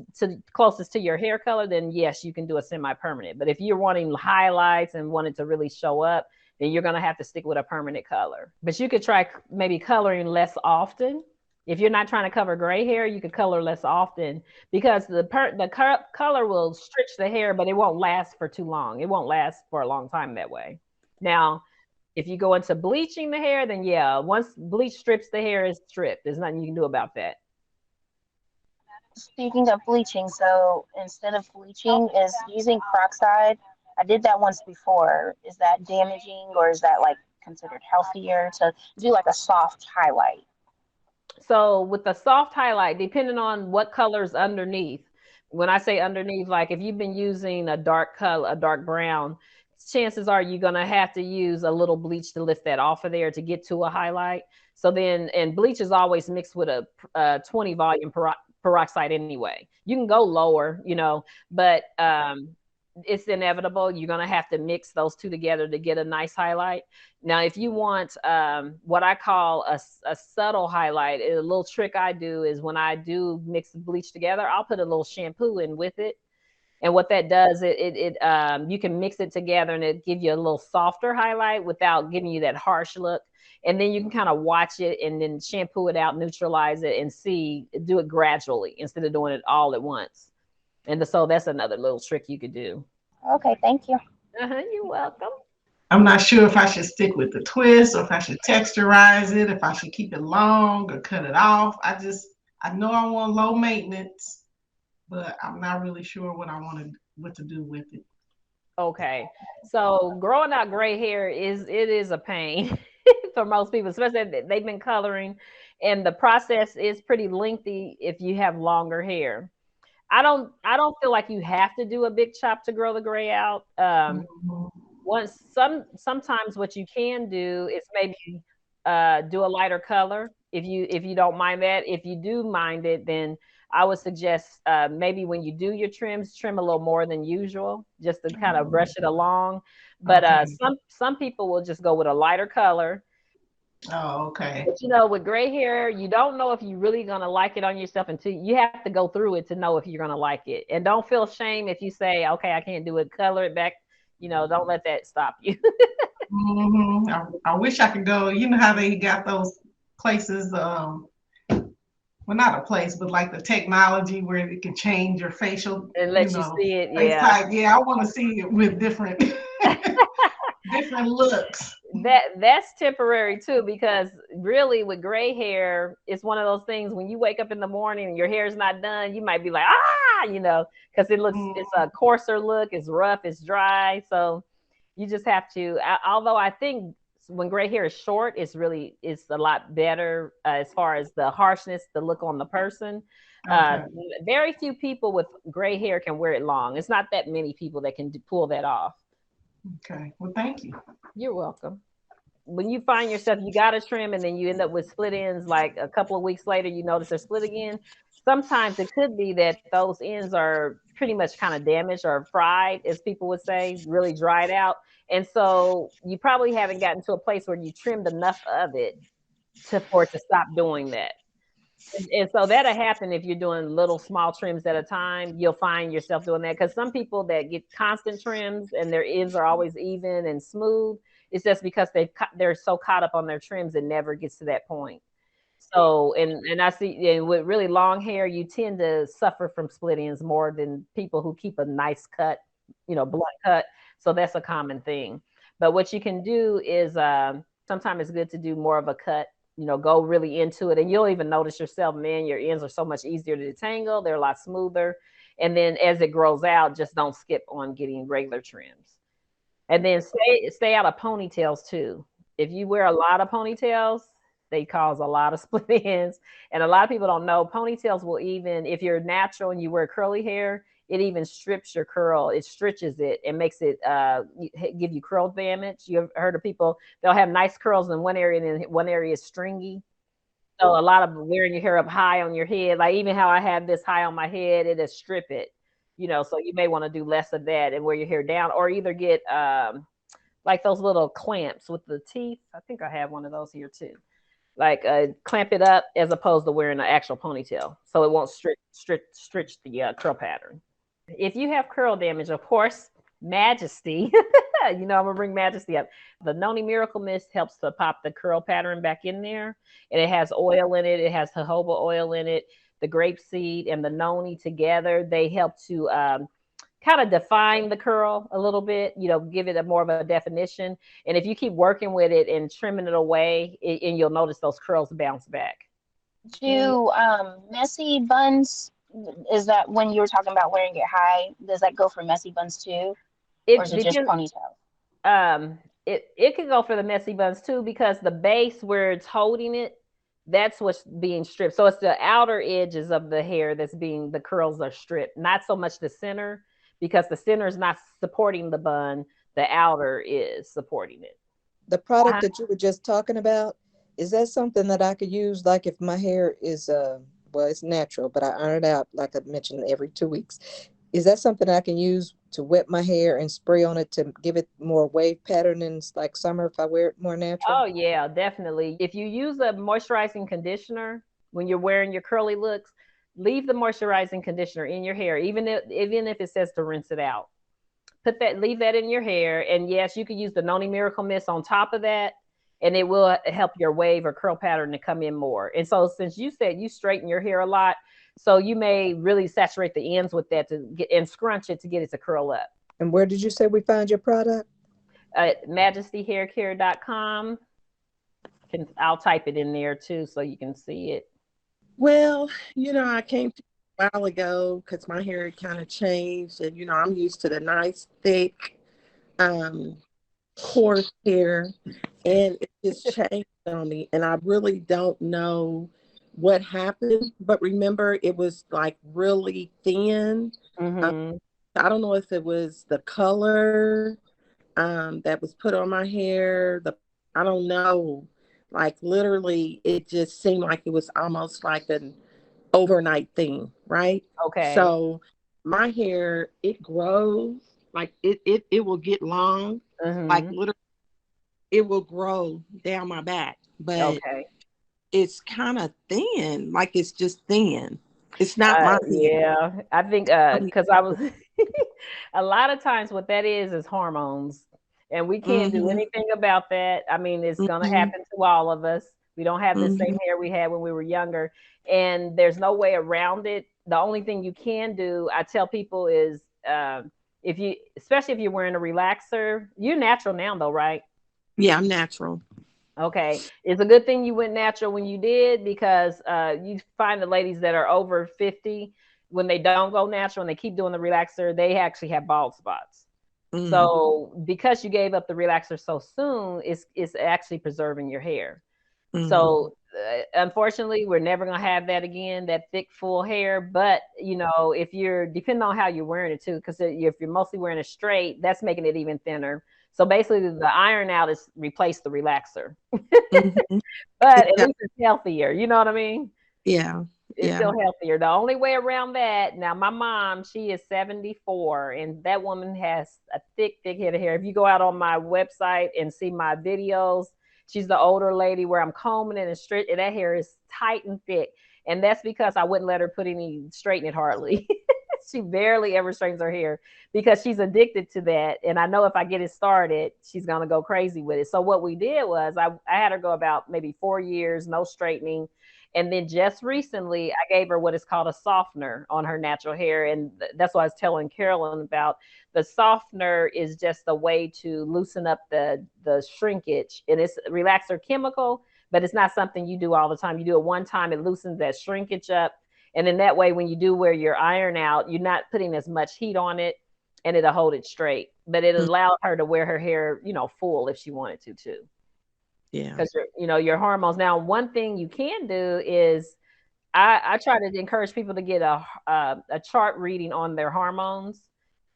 closest to your hair color, then yes, you can do a semi-permanent. But if you're wanting highlights and want it to really show up, then you're going to have to stick with a permanent color. But you could try maybe coloring less often. If you're not trying to cover gray hair, you could color less often, because the color will stretch the hair, but it won't last for too long. It won't last for a long time that way. Now, if you go into bleaching the hair, then yeah, once bleach strips the hair, it's stripped. There's nothing you can do about that. Speaking of bleaching, so instead of bleaching, is using peroxide. I did that once before. Is that damaging, or is that considered healthier to do a soft highlight? So with the soft highlight, depending on what color's underneath, when I say underneath, like if you've been using a dark color, a dark brown, chances are you're going to have to use a little bleach to lift that off of there to get to a highlight. So then, and bleach is always mixed with a 20 volume peroxide anyway. You can go lower, but it's inevitable. You're going to have to mix those two together to get a nice highlight. Now, if you want what I call a subtle highlight, a little trick I do is when I do mix the bleach together, I'll put a little shampoo in with it. And what that does, you can mix it together and it give you a little softer highlight without giving you that harsh look. And then you can kind of watch it and then shampoo it out, neutralize it, and do it gradually instead of doing it all at once. And so that's another little trick you could do. Okay, thank you. You're welcome. I'm not sure if I should stick with the twist or if I should texturize it, if I should keep it long or cut it off. I know I want low maintenance, but I'm not really sure what to do with it. Okay. So growing out gray hair is a pain for most people, especially if they've been coloring, and the process is pretty lengthy if you have longer hair. I don't feel like you have to do a big chop to grow the gray out. Mhm. Sometimes what you can do is maybe do a lighter color if you don't mind that. If you do mind it, then I would suggest maybe when you do your trims, trim a little more than usual, just to kind of brush it along. But Okay. some people will just go with a lighter color. Oh, okay. But with gray hair, you don't know if you're really gonna like it on yourself until you have to go through it to know if you're gonna like it. And don't feel shame if you say, okay, I can't do it, color it back. Don't let that stop you. I wish I could go. You know how they got those places, well, not a place, but like the technology where it can change your facial, And let you see it, face yeah. type. Yeah, I want to see it with different different looks. That's temporary too, because really with gray hair, it's one of those things when you wake up in the morning and your hair is not done, you might be like, because it's a coarser look, it's rough, it's dry. So you just have to, although I think when gray hair is short, it's a lot better as far as the harshness, the look on the person. Okay. Very few people with gray hair can wear it long. It's not that many people that can pull that off. Okay. Well, thank you. You're welcome. When you find yourself, you got to trim and then you end up with split ends, like a couple of weeks later, you notice they're split again. Sometimes it could be that those ends are pretty much kind of damaged or fried, as people would say, really dried out. And so you probably haven't gotten to a place where you trimmed enough of it for it to stop doing that. And so that'll happen if you're doing little small trims at a time. You'll find yourself doing that, because some people that get constant trims and their ends are always even and smooth, it's just because they're so caught up on their trims, it never gets to that point. So and I see, and with really long hair, you tend to suffer from split ends more than people who keep a nice cut, blunt cut. So that's a common thing. But what you can do is sometimes it's good to do more of a cut, go really into it. And you'll even notice yourself, man, your ends are so much easier to detangle. They're a lot smoother. And then as it grows out, just don't skip on getting regular trims. And then stay out of ponytails too. If you wear a lot of ponytails, they cause a lot of split ends. And a lot of people don't know ponytails will, even if you're natural and you wear curly hair, it even strips your curl. It stretches it and makes it give you curl damage. You've heard of people, they'll have nice curls in one area and then one area is stringy. So a lot of wearing your hair up high on your head, like even how I have this high on my head, it'll strip it. So you may want to do less of that and wear your hair down, or either get like those little clamps with the teeth. I think I have one of those here too. Like clamp it up as opposed to wearing an actual ponytail, so it won't stretch the curl pattern. If you have curl damage, of course, Majesty. I'm gonna bring Majesty up. The Noni Miracle Mist helps to pop the curl pattern back in there, and it has oil in it. It has jojoba oil in it. The grapeseed and the noni together, they help to kind of define the curl a little bit, give it a more of a definition. And if you keep working with it and trimming it away, and you'll notice those curls bounce back. Do messy buns, is that when you were talking about wearing it high, does that go for messy buns too? Or is it just ponytails? It can go for the messy buns too, because the base where it's holding it, that's what's being stripped. So it's the outer edges of the hair the curls are stripped, not so much the center, because the center is not supporting the bun, the outer is supporting it. The product that you were just talking about, is that something that I could use, like if my hair is it's natural, but I iron it out, like I mentioned, every 2 weeks. Is that something I can use to wet my hair and spray on it to give it more wave pattern in like summer if I wear it more natural? Oh yeah, definitely. If you use a moisturizing conditioner when you're wearing your curly looks, leave the moisturizing conditioner in your hair, even if it says to rinse it out. Leave that in your hair. And yes, you could use the Noni Miracle Mist on top of that, and it will help your wave or curl pattern to come in more. And so since you said you straighten your hair a lot, so you may really saturate the ends with that and scrunch it to get it to curl up. And where did you say we find your product? MajestyHairCare.com. I'll type it in there too so you can see it. Well, I came to a while ago because my hair kind of changed, and I'm used to the nice, thick, coarse hair, and it just changed on me, and I really don't know what happened. But remember, it was like really thin. Mm-hmm. I don't know if it was the color that was put on my hair. I don't know. Like literally, it just seemed like it was almost like an overnight thing, right? Okay. So my hair, it grows like it will get long, like Mm-hmm. literally it will grow down my back, but Okay. it's kind of thin, like it's just thin. It's not my hair. Yeah, I think I mean, because I was a lot of times what that is hormones, and we can't do mhm, anything about that. I mean, it's gonna mhm, happen to all of us. We don't have the same mhm, hair we had when we were younger, and there's no way around it. The only thing you can do, I tell people, is if you, especially if you're wearing a relaxer, you're natural now though, right? yeah, I'm natural. Okay. It's a good thing you went natural when you did because you find the ladies that are over 50, when they don't go natural and they keep doing the relaxer, they actually have bald spots. Mm, So because you gave up the relaxer so soon, it's actually preserving your hair. mm, So unfortunately, we're never gonna have that again, that thick full hair. But if you're depending on how you're wearing it too, because if you're mostly wearing it straight, that's making it even thinner. So basically, the iron out is replace the relaxer, mhm. but at Exactly. least it's healthier. You know what I mean? Yeah, It's yeah. still healthier. The only way around that, now my mom, she is 74, and that woman has a thick head of hair. If you go out on my website and see my videos, she's the older lady where I'm combing it and straight, and that hair is tight and thick. And that's because I wouldn't let her put any straighten it hardly. She barely ever straightens her hair because she's addicted to that. And I know if I get it started, she's gonna go crazy with it. So what we did was I had her go about maybe 4 years, no straightening. And then just recently, I gave her what is called a softener on her natural hair. And that's what I was telling Carolyn about. The softener is just a way to loosen up the shrinkage. And it's relaxer chemical, but it's not something you do all the time. You do it one time, it loosens that shrinkage up. And then that way, when you do wear your iron out, you're not putting as much heat on it and it'll hold it straight. But it Mm, allowed her to wear her hair, full if she wanted to too, yeah. because your hormones. Now, one thing you can do is I try to encourage people to get a chart reading on their hormones.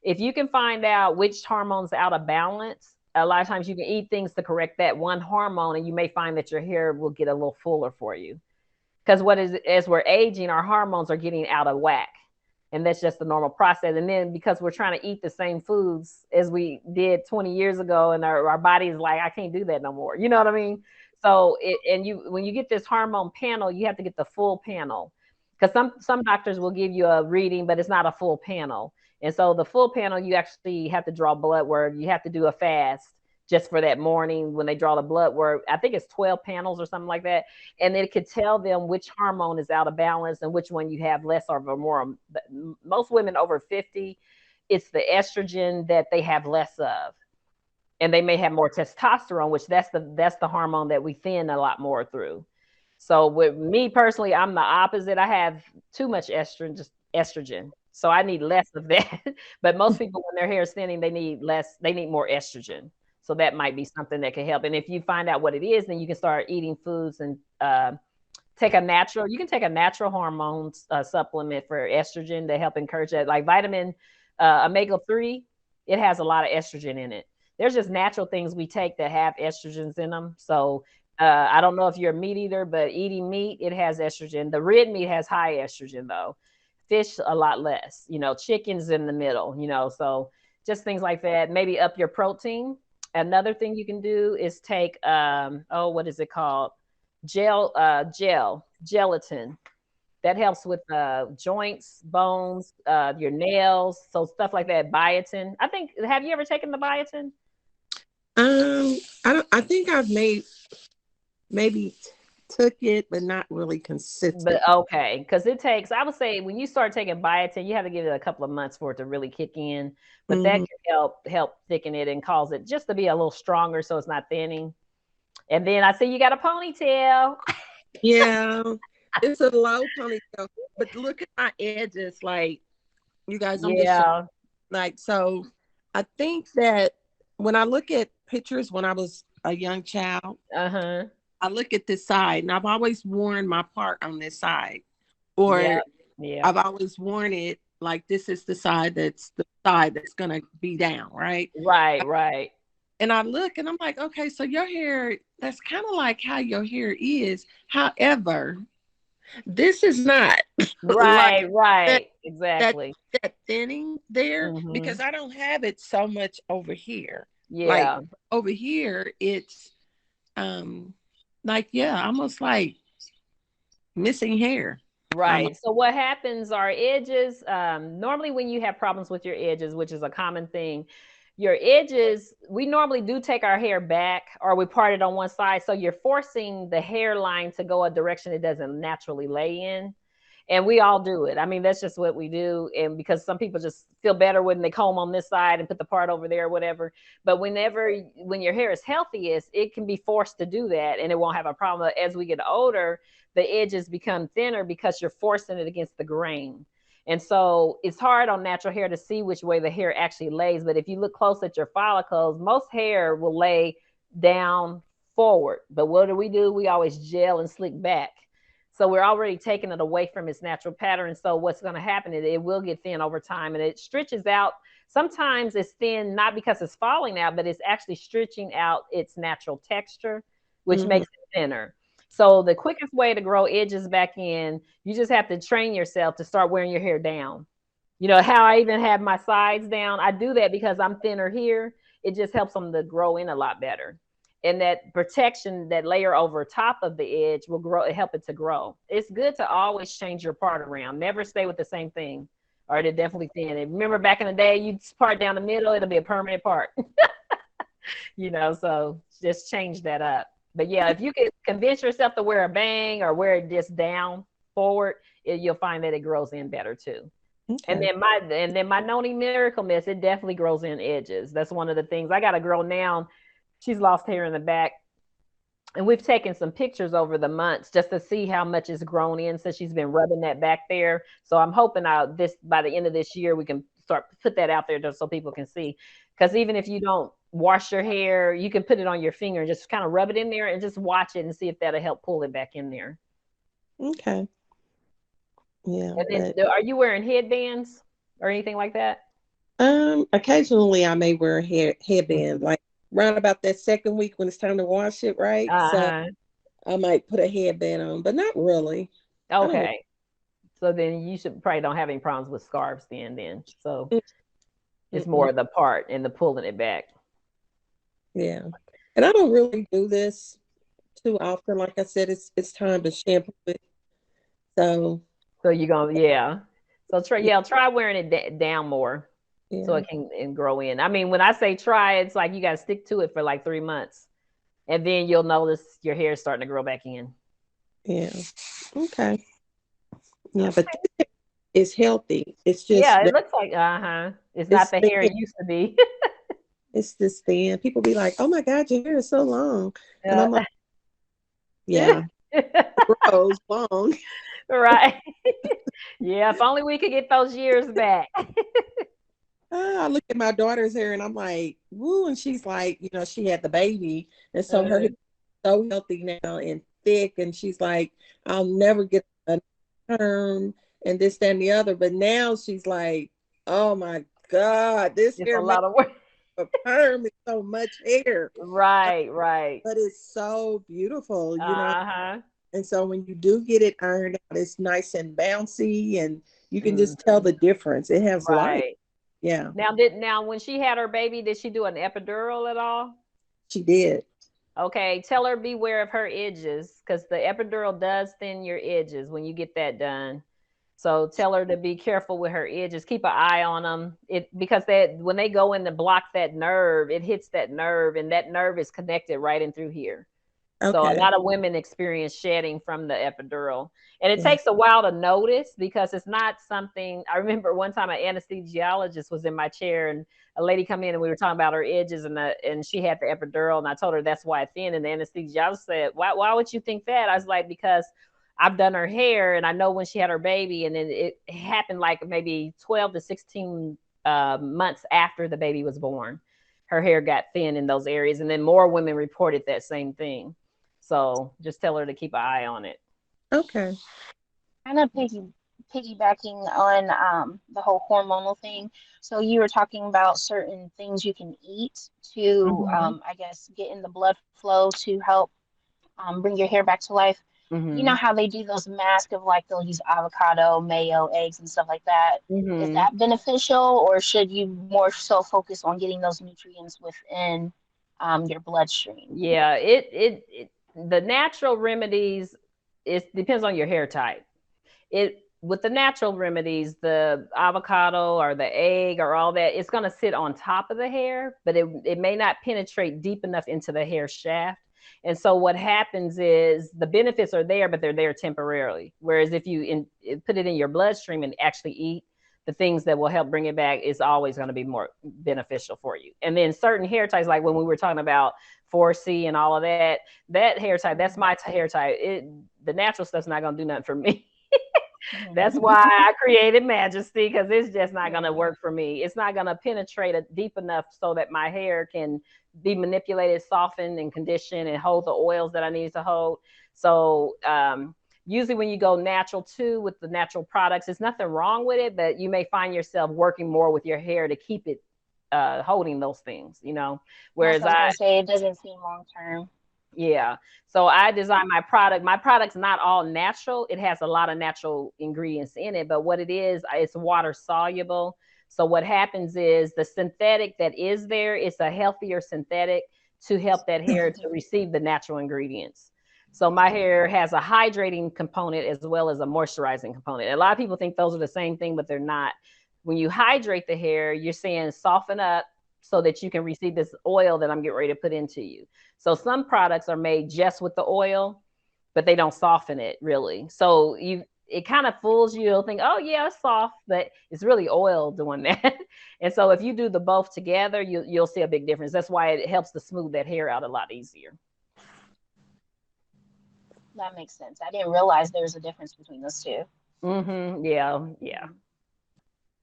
If you can find out which hormone's out of balance, a lot of times you can eat things to correct that one hormone, and you may find that your hair will get a little fuller for you. Because as we're aging, our hormones are getting out of whack, and that's just the normal process. And then because we're trying to eat the same foods as we did 20 years ago, and our body is like, I can't do that no more. You know what I mean? So when you get this hormone panel, you have to get the full panel, because some doctors will give you a reading, but it's not a full panel. And so the full panel, you actually have to draw blood work. You have to do a fast just for that morning when they draw the blood work. I think it's 12 panels or something like that, and it could tell them which hormone is out of balance and which one you have less or more. Most women over 50, it's the estrogen that they have less of, and they may have more testosterone, which that's the hormone that we thin a lot more through. So with me personally, I'm the opposite. I have too much estrogen, so I need less of that. But most people, when their hair is thinning, they need less. They need more estrogen. So that might be something that can help. And if you find out what it is, then you can start eating foods and take a natural. You can take a natural hormone supplement for estrogen to help encourage that, like vitamin omega-3. It has a lot of estrogen in it. There's just natural things we take that have estrogens in them. So I don't know if you're a meat eater, but eating meat, it has estrogen. The red meat has high estrogen though. Fish a lot less. Chicken's in the middle. So just things like that. Maybe up your protein. Another thing you can do is take what is it called? Gelatin. That helps with joints, bones, your nails, so stuff like that. Biotin. I think. Have you ever taken the biotin? I don't. I think I've made maybe took it, but not really consistent. But okay, because it takes, I would say, when you start taking biotin, you have to give it a couple of months for it to really kick in. But that Mhm. can help thicken it and cause it just to be a little stronger, so it's not thinning. And then I see you got a ponytail. Yeah, it's a low ponytail, but look at my edges. Like, you guys, I'm just showing, Yeah. like, so I think that when I look at pictures when I was a young child, Uh-huh. I look at this side, and I've always worn my part on this side, Yeah. or Yeah. I've always worn it like this is the side that's gonna be down, right? Right, right. And I look and I'm like, okay, so your hair, that's kind of like how your hair is. However, this is not like Right, that right. that Exactly. that thinning there, Mm-hmm. because I don't have it so much over here. Like Yeah. over here, it's um like, yeah, almost like missing hair. Right. So what happens are edges, normally when you have problems with your edges, which is a common thing, your edges, we normally do take our hair back or we part it on one side. So you're forcing the hairline to go a direction it doesn't naturally lay in. And we all do it. I mean, that's just what we do. And because some people just feel better when they comb on this side and put the part over there or whatever. But when your hair is healthiest, it can be forced to do that and it won't have a problem. But as we get older, the edges become thinner because you're forcing it against the grain. And so it's hard on natural hair to see which way the hair actually lays. But if you look close at your follicles, most hair will lay down forward. But what do? We always gel and slick back. So we're already taking it away from its natural pattern. So what's going to happen is it will get thin over time and it stretches out. Sometimes it's thin, not because it's falling out, but it's actually stretching out its natural texture, which Mhm. makes it thinner. So the quickest way to grow edges back in, you just have to train yourself to start wearing your hair down. You know how I even have my sides down? I do that because I'm thinner here. It just helps them to grow in a lot better. And that protection, that layer over top of the edge will help it to grow. It's good to always change your part around. Never stay with the same thing or it'll definitely thin. And remember back in the day, you part down the middle, it'll be a permanent part. So just change that up. But yeah, if you can convince yourself to wear a bang or wear it just down forward, you'll find that it grows in better too. Okay. And then my Noni Miracle Mist, it definitely grows in edges. That's one of the things. I got a girl now, she's lost hair in the back. And we've taken some pictures over the months just to see how much it's grown in since she's been rubbing that back there. So I'm hoping by the end of this year we can start put that out there just so people can see. Because even if you don't wash your hair, you can put it on your finger and just kind of rub it in there and just watch it and see if that'll help pull it back in there. Okay. Yeah. And then, are you wearing headbands or anything like that? Occasionally I may wear a headband, like around about that second week when it's time to wash it, right? So Uh-huh. I might put a headband on, but not really. Okay. So then you should probably don't have any problems with scarves then. So it's more of the part and the pulling it back. Yeah. And I don't really do this too often. Like I said, it's time to shampoo it. So you're gonna, yeah. So try wearing it down more so yeah. it can grow in. I mean, when I say try, it's like you got to stick to it for like 3 months, and then you'll notice your hair is starting to grow back in. Yeah. Okay. Yeah, but it's healthy. It's just Yeah, it looks like it's not the hair thin. it used to be. It's just thin. People be like, "Oh my God, your hair is so long," and I'm like, "Yeah, grows long." Right. Yeah, if only we could get those years back. I look at my daughter's hair and I'm like, "Woo!" And she's like, she had the baby, and so her hair is so healthy now and thick, and she's like, "I'll never get a perm and this, that, and the other." But now she's like, "Oh my God, this It's a hair lot of work. a perm is so much hair." Right. But it's so beautiful, Uh-huh. And so when you do get it ironed out, it's nice and bouncy, and you can just tell Mm-hmm. the difference. It has life. Right. Yeah, Now when she had her baby, did she do an epidural at all? she did. Okay, tell her beware of her edges because the epidural does thin your edges when you get that done. So tell her to be careful with her edges. Keep an eye on them. Because when they go in to block that nerve, it hits that nerve, and that nerve is connected right in through here. So a Okay. lot of women experience shedding from the epidural. And it Yeah. takes a while to notice because it's not something. I remember one time an anesthesiologist was in my chair and a lady come in and we were talking about her edges and she had the epidural and I told her that's why it's thin. And the anesthesiologist said, why would you think that? I was like, because I've done her hair and I know when she had her baby and then it happened like maybe 12 to 16 months after the baby was born. Her hair got thin in those areas. And then more women reported that same thing. So just tell her to keep an eye on it. Okay. Kind of piggybacking on the whole hormonal thing. So you were talking about certain things you can eat to, Mm-hmm. I guess, get in the blood flow to help bring your hair back to life. You know Mm-hmm. how they do those masks of like they'll use avocado, mayo, eggs, and stuff like that. Is Mm-hmm. that beneficial, or should you more so focus on getting those nutrients within your bloodstream? Yeah, the natural remedies, it depends on your hair type. It with the natural remedies, the avocado or the egg or all that, it's going to sit on top of the hair, but it may not penetrate deep enough into the hair shaft. And so what happens is the benefits are there, but they're there temporarily. Whereas if you put it in your bloodstream and actually eat the things that will help bring it back, is always going to be more beneficial for you. And then certain hair types, like when we were talking about 4C and all of that, that hair type, that's my hair type. The natural stuff's not going to do nothing for me. That's why I created Majesty, because it's just not going to work for me. It's not going to penetrate deep enough so that my hair can be manipulated, softened, and conditioned and hold the oils that I need to hold. So usually when you go natural too with the natural products, there's nothing wrong with it, but you may find yourself working more with your hair to keep it holding those things, you know. That's Whereas what I was gonna say. It doesn't seem long term. yeah. So I designed my product. My product's not all natural. It has a lot of natural ingredients in it, but what it is, it's water soluble. So what happens is the synthetic that is there, it's a healthier synthetic to help that hair to receive the natural ingredients. So my hair has a hydrating component as well as a moisturizing component. A lot of people think those are the same thing, but they're not. When you hydrate the hair, you're saying soften up so that you can receive this oil that I'm getting ready to put into you. So some products are made just with the oil, but they don't soften it really. So it kind of fools you. You'll think, oh yeah, it's soft, but it's really oil doing that. And so if you do the both together, you'll see a big difference. That's why it helps to smooth that hair out a lot easier. That makes sense. I didn't realize there was a difference between those two. Mm-hmm. Yeah, yeah.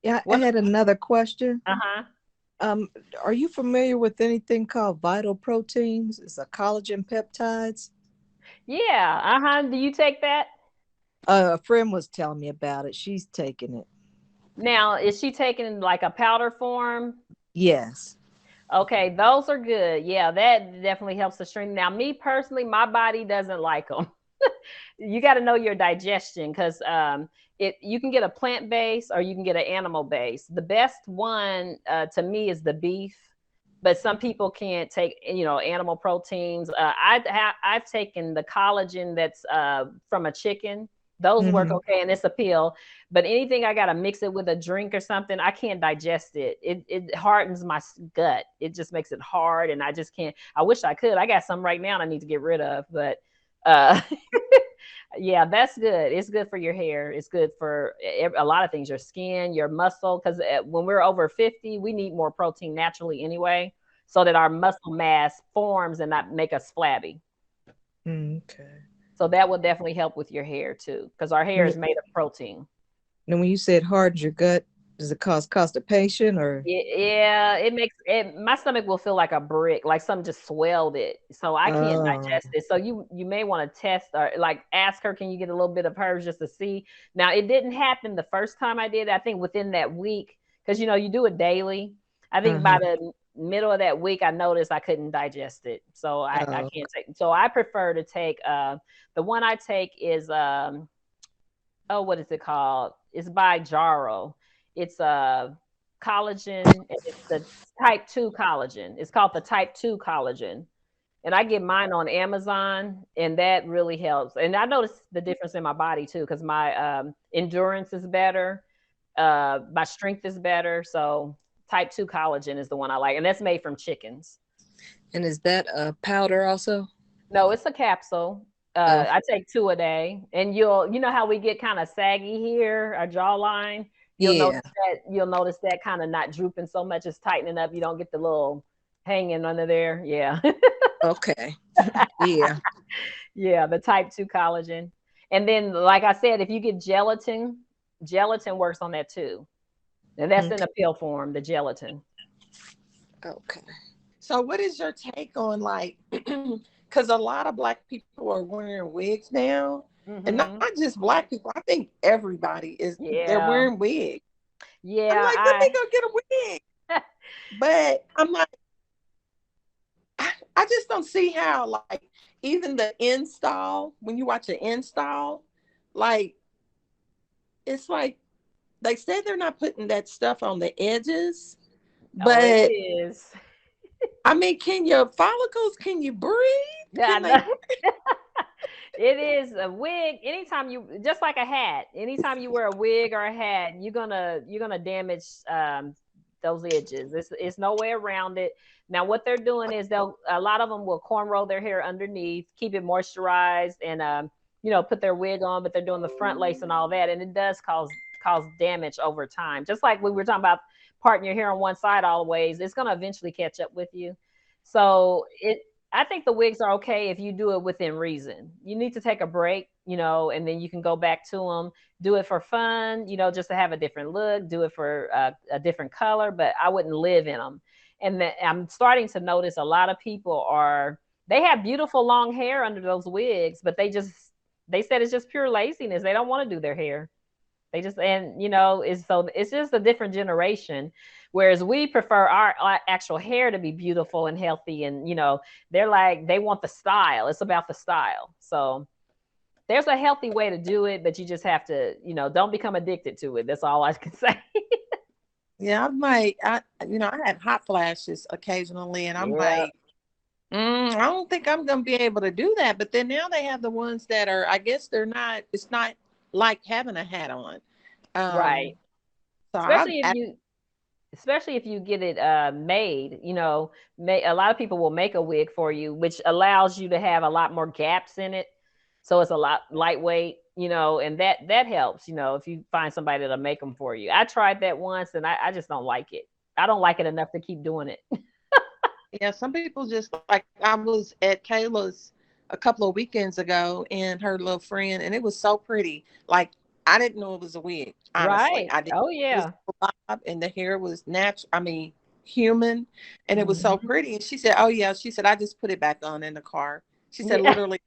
Yeah, I What? had another question. Uh-huh. Um, are you familiar with anything called Vital Proteins? It's a collagen peptides. Yeah. Uh-huh. Do you take that? A friend was telling me about it. She's taking it. Now, is she taking like a powder form? Yes. Okay, those are good. Yeah, that definitely helps to strengthen. Now, me personally, my body doesn't like them. You got to know your digestion because it you can get a plant base or you can get an animal base. The best one to me is the beef, but some people can't take animal proteins. I've taken the collagen that's from a chicken. Those work Hmm. okay, and it's a pill. But anything I gotta mix it with a drink or something, I can't digest it. It hardens my gut. It just makes it hard, and I just can't. I wish I could. I got some right now I need to get rid of, but uh, yeah, that's good. It's good for your hair. It's good for a lot of things, your skin, your muscle. Because when we're over 50, we need more protein naturally anyway, so that our muscle mass forms and not make us flabby. Okay. So that will definitely help with your hair too, because our hair Now, is made of protein. when you said hardens your gut, does it cause constipation or? Yeah, it makes it. My stomach will feel like a brick, like something just swelled it. So I can't Oh. digest it. So you may want to test or like ask her, can you get a little bit of hers just to see? Now it didn't happen the first time I did it. I think within that week, because you do it daily. I think by Uh-huh. the middle of that week, I noticed I couldn't digest it. So I Oh. can't take. So I prefer to take the one I take is oh, what is it called? It's by Jaro. It's a collagen. It's the type 2 collagen. It's called the type 2 collagen. And I get mine on Amazon, and that really helps. And I notice the difference in my body too, because my endurance is better, my strength is better. So type 2 collagen is the one I like, and that's made from chickens. And is that a powder also? No, it's a capsule. Oh, I take 2 a day, and you know how we get kind of saggy here, our jawline. yeah. You'll notice that kind of not drooping so much, it's tightening up. You don't get the little hanging under there. Yeah. Okay. Yeah. Yeah, the type 2 collagen. And then, like I said, if you get gelatin, gelatin works on that too. And that's in Okay. a pill form, the gelatin. Okay. So what is your take on like, because a lot of Black people are wearing wigs now, and not Hmm. just Black people. I think everybody they're Yeah. wearing wigs. I'm Yeah. like, let me go get a wig. I But I'm like, I just don't see how, like, even the install, when you watch an install, like, it's like they say they're not putting that stuff on the edges, Oh, it but is. I mean, can your follicles, can you breathe? Yeah, I Can they know. breathe? It is a wig. Anytime you, just like a hat, anytime you wear a wig or a hat, you're gonna damage those edges. It's no way around it. Now, what they're doing is a lot of them will cornrow their hair underneath, keep it moisturized, and put their wig on, but they're doing the front lace and all that, and it does cause damage over time. Just like we were talking about parting your hair on one side always, it's gonna eventually catch up with you. So I think the wigs are okay if you do it within reason. You need to take a break, and then you can go back to them. Do it for fun, just to have a different look. Do it for a different color, but I wouldn't live in them. And I'm starting to notice a lot of people they have beautiful long hair under those wigs, but they said it's just pure laziness. They don't want to do their hair. They just, and it's just a different generation. Whereas we prefer our actual hair to be beautiful and healthy, and they're like they want the style. It's about the style. So there's a healthy way to do it, but you just have to, don't become addicted to it. That's all I can say. Yeah, I'm like, I have hot flashes occasionally, and I'm Yeah. like, I don't think I'm gonna be able to do that. But then now they have the ones that are, I guess they're not. It's not like having a hat on. Right. So Especially if you get it made, a lot of people will make a wig for you, which allows you to have a lot more gaps in it. So it's a lot lightweight, and that helps, if you find somebody that'll make them for you. I tried that once and I just don't like it. I don't like it enough to keep doing it. yeah, some people just like, I was at Kayla's a couple of weekends ago and her little friend, and it was so pretty. Like, I didn't know it was a wig, honestly. Right. I didn't. Oh It was yeah. a bob and the hair was natural. I mean, human, and it was so Mhm. pretty. And she said, "Oh yeah," she said, "I just put it back on in the car." She said, Yeah. "Literally."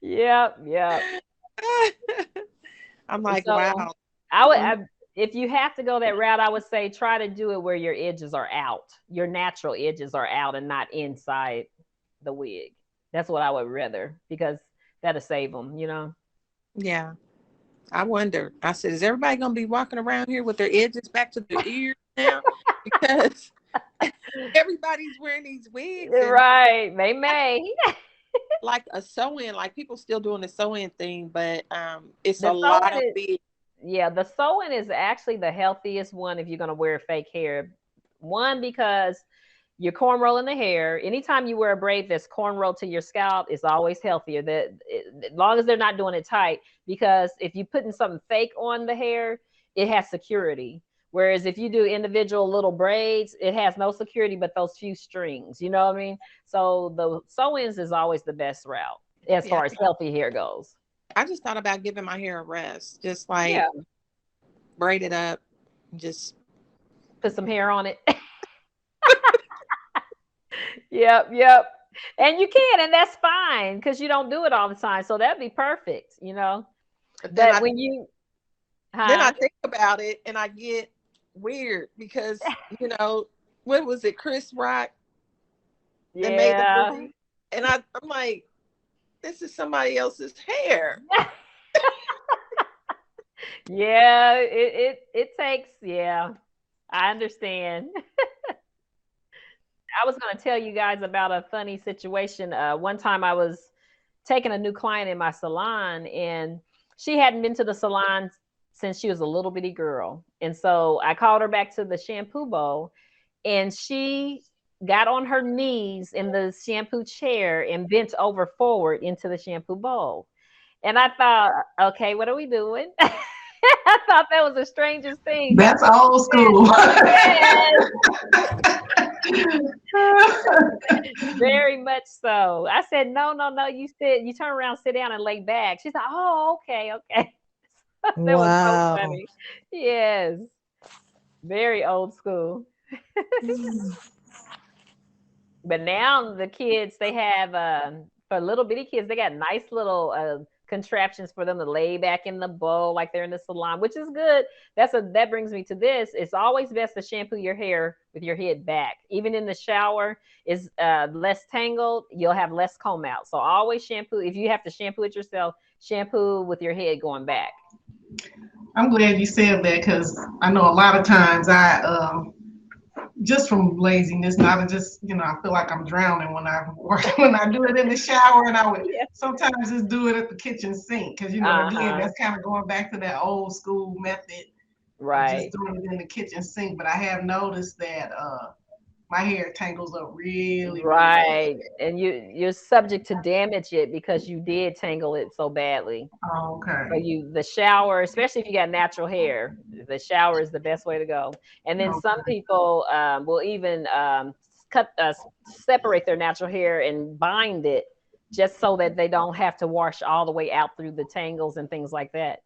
Yep. Yep. I'm like, So wow. I would, Mm, if you have to go that route, I would say try to do it where your edges are out, your natural edges are out and not inside the wig. That's what I would rather, because that'll save them. yeah. I wonder. I said, is everybody gonna be walking around here with their edges back to their ears now? Because everybody's wearing these wigs, and Right. They may. like a sew-in, like people still doing the sew-in thing, but it's a The lot sewing of is, big. yeah, the sewing is actually the healthiest one if you're going to wear fake hair. One, because you're cornrolling the hair. Anytime you wear a braid that's cornrow to your scalp, is always healthier. As long as they're not doing it tight, because if you're putting something fake on the hair, it has security. Whereas if you do individual little braids, it has no security but those few strings. You know what I mean? So the sew-ins is always the best route as Yeah, far as healthy hair goes. I just thought about giving my hair a rest, just Yeah, like braid it up, just put some hair on it. Yep, yep. And you can, and that's fine because you don't do it all the time. So that'd be perfect. but But when you, then I huh? think about it and I get weird because what was it, Chris Rock that made the Yeah. movie? And I'm like, this is somebody else's hair. Yeah, it takes, yeah. I understand. I was going to tell you guys about a funny situation. One time I was taking a new client in my salon, and she hadn't been to the salon since she was a little bitty girl. And so I called her back to the shampoo bowl, and she got on her knees in the shampoo chair and bent over forward into the shampoo bowl. And I thought, okay, what are we doing? I thought that was the strangest thing. That's old school. Yes, very much so. I said, no, no, no. You turn around, sit down, and lay back. She said, oh, okay, okay. That was so Wow. funny. Yes, very old school. But now the kids, they have for little bitty kids, they got nice little contraptions for them to lay back in the bowl like they're in the salon, which is good. That brings me to this. It's always best to shampoo your hair with your head back. Even in the shower, is less tangled. You'll have less comb out. So always shampoo. If you have to shampoo it yourself, shampoo with your head going back. I'm glad you said that, because I know a lot of times just from laziness, not just, I feel like I'm drowning when I work, when I do it in the shower, and I would sometimes just do it at the kitchen sink, because again, that's kind of going back to that old school method, right? Just doing it in the kitchen sink. But I have noticed that my hair tangles up really, right, and you're subject to damage it because you did tangle it so badly. Oh, okay. So the shower, especially if you got natural hair, the shower is the best way to go. And then some people will even separate their natural hair and bind it just so that they don't have to wash all the way out through the tangles and things like that.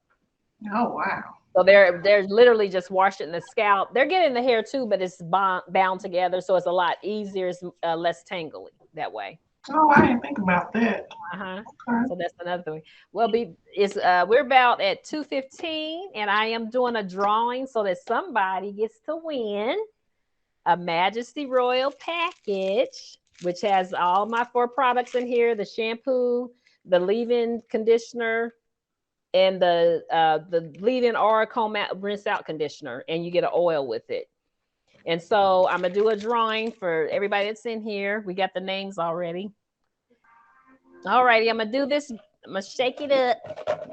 Oh, wow. So they're literally just washing the scalp. They're getting the hair too, but it's bound together, so it's a lot easier. It's less tangly that way. Oh, I didn't think about that. Okay. Okay. So that's another thing. Well, we're about at 2:15, and I am doing a drawing so that somebody gets to win a Majesty Royal package, which has all my 4 products in here: the shampoo, the leave-in conditioner, and the leave-in or comb out rinse out conditioner, and you get an oil with it. And so I'm gonna do a drawing for everybody that's in here. We got the names already. All righty, I'm gonna do this. I'm gonna shake it up.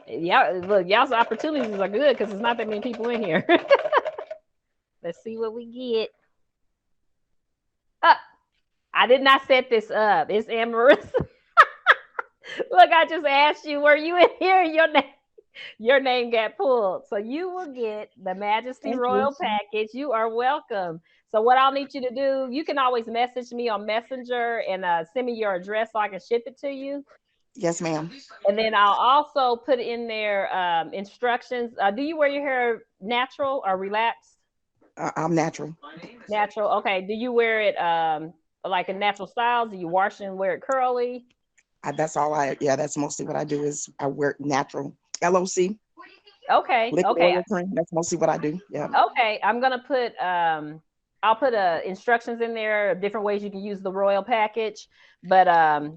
Yeah, look, y'all's opportunities are good because there's not that many people in here. Let's see what we get. I did not set this up. It's Marissa. Look, I just asked you, were you in here? Your name got pulled. So you will get the Majesty Royal package. You are welcome. So what I'll need you to do, you can always message me on Messenger and send me your address so I can ship it to you. Yes, ma'am. And then I'll also put in there instructions. Do you wear your hair natural or relaxed? I'm natural. Natural. Okay. Do you wear it like in natural styles? Do you wash and wear it curly? That's mostly what I do is I wear natural. LOC. Okay. Liquid Okay. oil cream. That's mostly what I do. Yeah. Okay. I'm gonna put I'll put instructions in there of different ways you can use the Royal package. But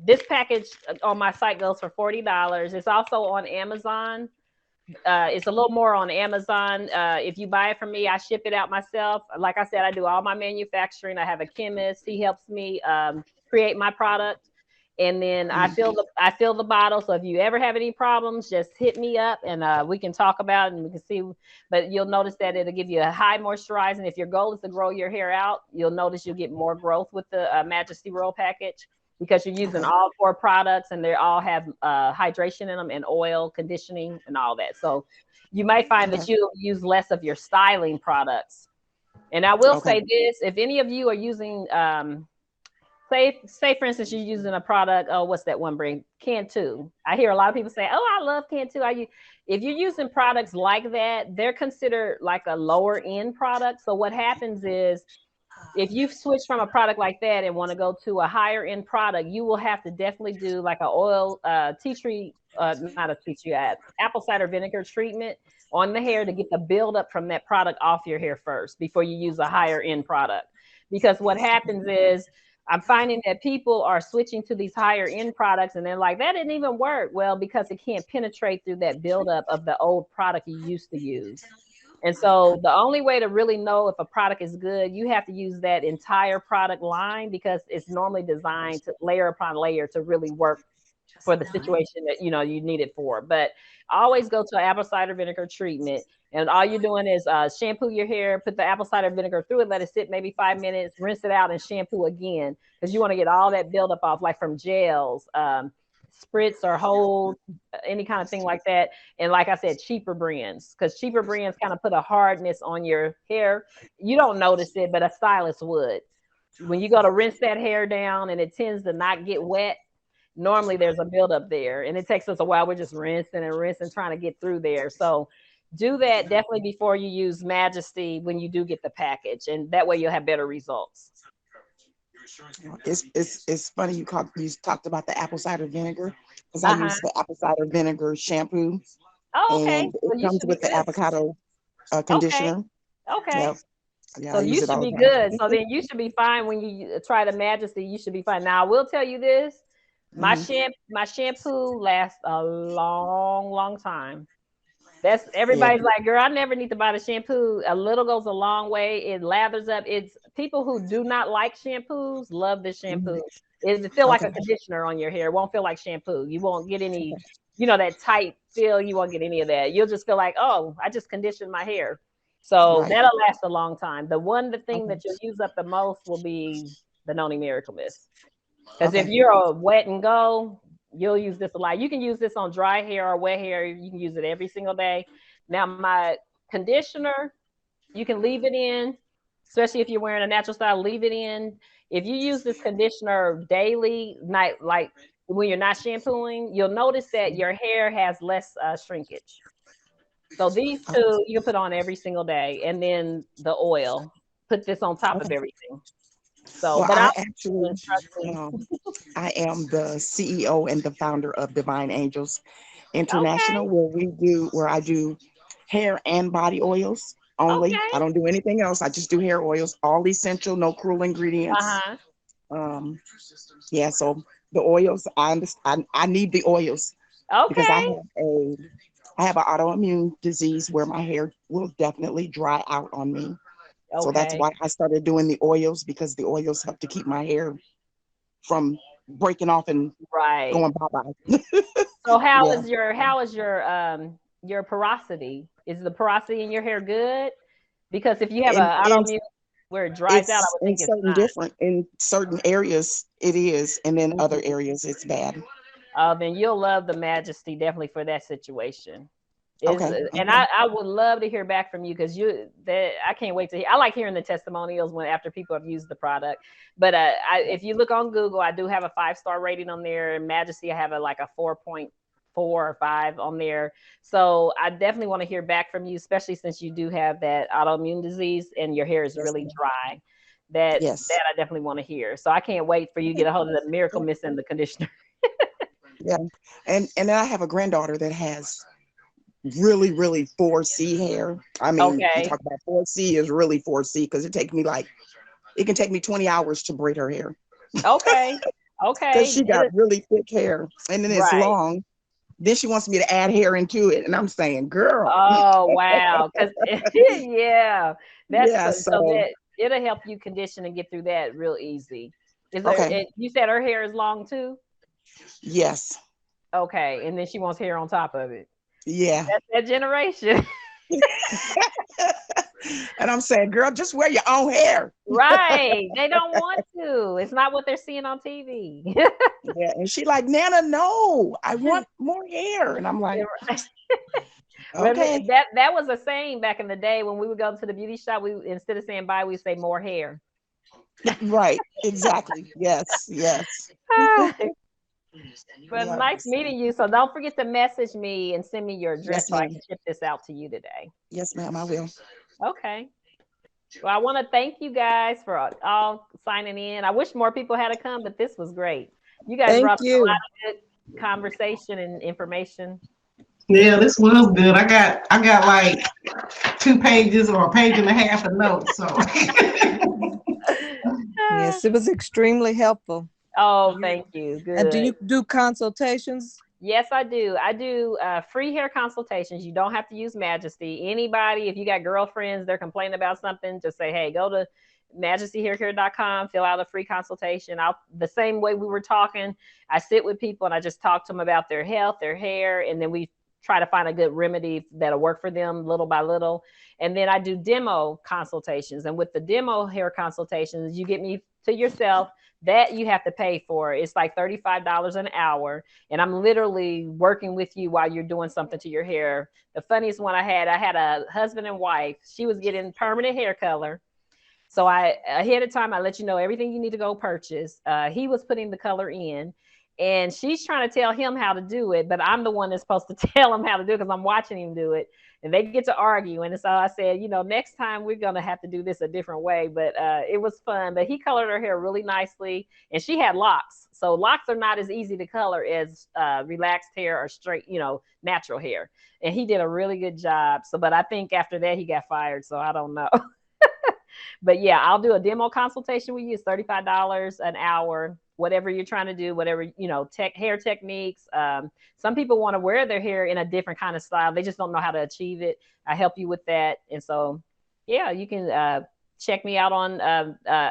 this package on my site goes for $40. It's also on Amazon. It's a little more on Amazon. If you buy it from me, I ship it out myself. Like I said, I do all my manufacturing. I have a chemist. He helps me create my product. And then I fill the bottle. So if you ever have any problems, just hit me up and we can talk about it and we can see. But you'll notice that it'll give you a high moisturizing. If your goal is to grow your hair out, you'll notice you'll get more growth with the Majesty Royal package because you're using all 4 products and they all have hydration in them and oil, conditioning, and all that. So you might find that you'll use less of your styling products. And I will say this: if any of you are using say for instance, you're using a product. Oh, what's that one brand? Cantu. I hear a lot of people say, "Oh, I love Cantu." If you're using products like that, they're considered like a lower end product. So what happens is, if you switch from a product like that and want to go to a higher end product, you will have to definitely do like an oil apple cider vinegar treatment on the hair to get the buildup from that product off your hair first before you use a higher end product. Because what happens is, I'm finding that people are switching to these higher end products and they're like, that didn't even work. Well, because it can't penetrate through that buildup of the old product you used to use. And so the only way to really know if a product is good, you have to use that entire product line because it's normally designed to layer upon layer to really work for the situation that you need it for. But always go to an apple cider vinegar treatment. And all you're doing is shampoo your hair, put the apple cider vinegar through it, let it sit maybe 5 minutes, rinse it out, and shampoo again because you want to get all that buildup off, like from gels, spritz or hold, any kind of thing like that. And like I said, cheaper brands, because cheaper brands kind of put a hardness on your hair. You don't notice it, but a stylist would. When you go to rinse that hair down and it tends to not get wet, normally there's a buildup there, and it takes us a while. We're just rinsing and rinsing, trying to get through there. So do that definitely before you use Majesty when you do get the package, and that way you'll have better results. It's funny you talked about the apple cider vinegar, because I use the apple cider vinegar shampoo, Oh, okay. and So it you comes should be with the good. avocado conditioner. Okay. Yep. Yeah, So I use you it should all be the good. time. So then you should be fine when you try the Majesty. You should be fine. Now I will tell you this: my shampoo lasts a long time. That's Yeah. everybody's like, girl, I never need to buy the shampoo. A little goes a long way. It lathers up. It's people who do not like shampoos love this shampoo. It feel like Okay. a conditioner on your hair. It won't feel like shampoo. You won't get any, that tight feel. You won't get any of that. You'll just feel like, oh, I just conditioned my hair. So Right. that'll last a long time. The thing Okay. that you'll use up the most will be the Noni Miracle Mist. Because if Okay. you're a wet and go, you'll use this a lot. You can use this on dry hair or wet hair. You can use it every single day. Now, my conditioner, you can leave it in, especially if you're wearing a natural style, leave it in. If you use this conditioner daily, night, like when you're not shampooing, you'll notice that your hair has less shrinkage. So these two you can put on every single day. And then the oil, put this on top of Okay. everything. So, Well, but I'll I give you actually, instructions. I am the CEO and the founder of Divine Angels Okay. International, where I do hair and body oils only. I Okay. don't do anything else. I just do hair oils, all essential, no cruel ingredients. Uh-huh. Um, yeah, so the oils, I understand, I need the oils because Okay. I have an autoimmune disease where my hair will definitely dry out on me. So that's Okay. why I started doing the oils, because the oils help to keep my hair from breaking off and Right. going bye-bye. So Yeah. how is your porosity? Is the porosity in your hair good? Because if you have And, a and autoimmune where it dries out, I would think it's not. in certain areas it is, and then other areas it's bad. Then you'll love the Majesty definitely for that situation. Is Okay. and Okay. I would love to hear back from you because I can't wait to hear. I like hearing the testimonials when after people have used the product. But if you look on Google, I do have a 5-star rating on there. Majesty, I have like a 4.4 or 5 on there. So I definitely want to hear back from you, especially since you do have that autoimmune disease and your hair is Yes, really ma'am. dry. That Yes. I definitely want to hear. So I can't wait for you to get a hold of the Miracle Mist and the conditioner. Yeah. And then I have a granddaughter that has really 4C hair. I mean, you Okay. talk about 4C is really 4C, because it can take me 20 hours to braid her hair, Okay. because she got It, really thick hair, and then it's right. long. Then she wants me to add hair into it, and I'm saying, girl. Oh wow. Because yeah, that's Yeah. so So that it'll help you condition and get through that real easy. okay. You said her hair is long too? Yes. Okay. And then she wants hair on top of it. Yeah. That's that generation. And I'm saying, girl, just wear your own hair. Right. They don't want to. It's not what they're seeing on TV. Yeah. And she like, Nana, no, I want more hair. And I'm like, okay. That was a saying back in the day when we would go to the beauty shop. We instead of saying bye, we say more hair. Right. Exactly. Yes. Yes. But Yeah. nice meeting you. So don't forget to message me and send me your address Yes, so I ma'am. can ship this out to you today. Yes, ma'am, I will. Okay. Well, I want to thank you guys for all signing in. I wish more people had to come, but this was great. You guys Thank brought us a you. lot of good conversation and information. Yeah, this was good. I got like 2 pages or a page and a half of notes. So Yes, it was extremely helpful. Oh, thank you. And do Good. you do consultations? Yes, I do. I do free hair consultations. You don't have to use Majesty. Anybody, if you got girlfriends, they're complaining about something, just say, hey, go to majestyhaircare.com, fill out a free consultation. The same way we were talking, I sit with people and I just talk to them about their health, their hair, and then we try to find a good remedy that'll work for them little by little. And then I do demo consultations. And with the demo hair consultations, you get me to yourself. That you have to pay for. It's like $35 an hour. And I'm literally working with you while you're doing something to your hair. The funniest one I had a husband and wife. She was getting permanent hair color. So ahead of time, I let you know everything you need to go purchase. He was putting the color in, and she's trying to tell him how to do it, but I'm the one that's supposed to tell him how to do it because I'm watching him do it. And they get to argue. And so I said, next time we're going to have to do this a different way. But it was fun. But he colored her hair really nicely. And she had locks. So locks are not as easy to color as relaxed hair or straight, natural hair. And he did a really good job. But I think after that, he got fired. So I don't know. But yeah, I'll do a demo consultation with you. It's $35 an hour, whatever you're trying to do, whatever, hair techniques. Some people want to wear their hair in a different kind of style. They just don't know how to achieve it. I help you with that. And so, yeah, you can check me out on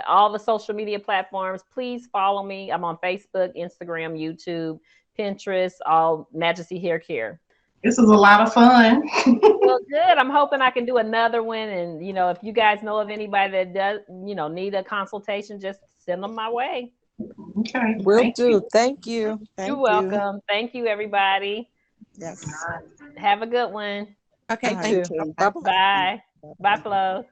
all the social media platforms. Please follow me. I'm on Facebook, Instagram, YouTube, Pinterest, all Majesty Hair Care. This is a lot of fun. Well, good. I'm hoping I can do another one. And, if you guys know of anybody that does, need a consultation, just send them my way. Okay. Will do. Thank you. You're welcome. Thank you, everybody. Yes. Have a good one. Okay, You thank too. you. Bye-bye. Bye. Bye, Flo.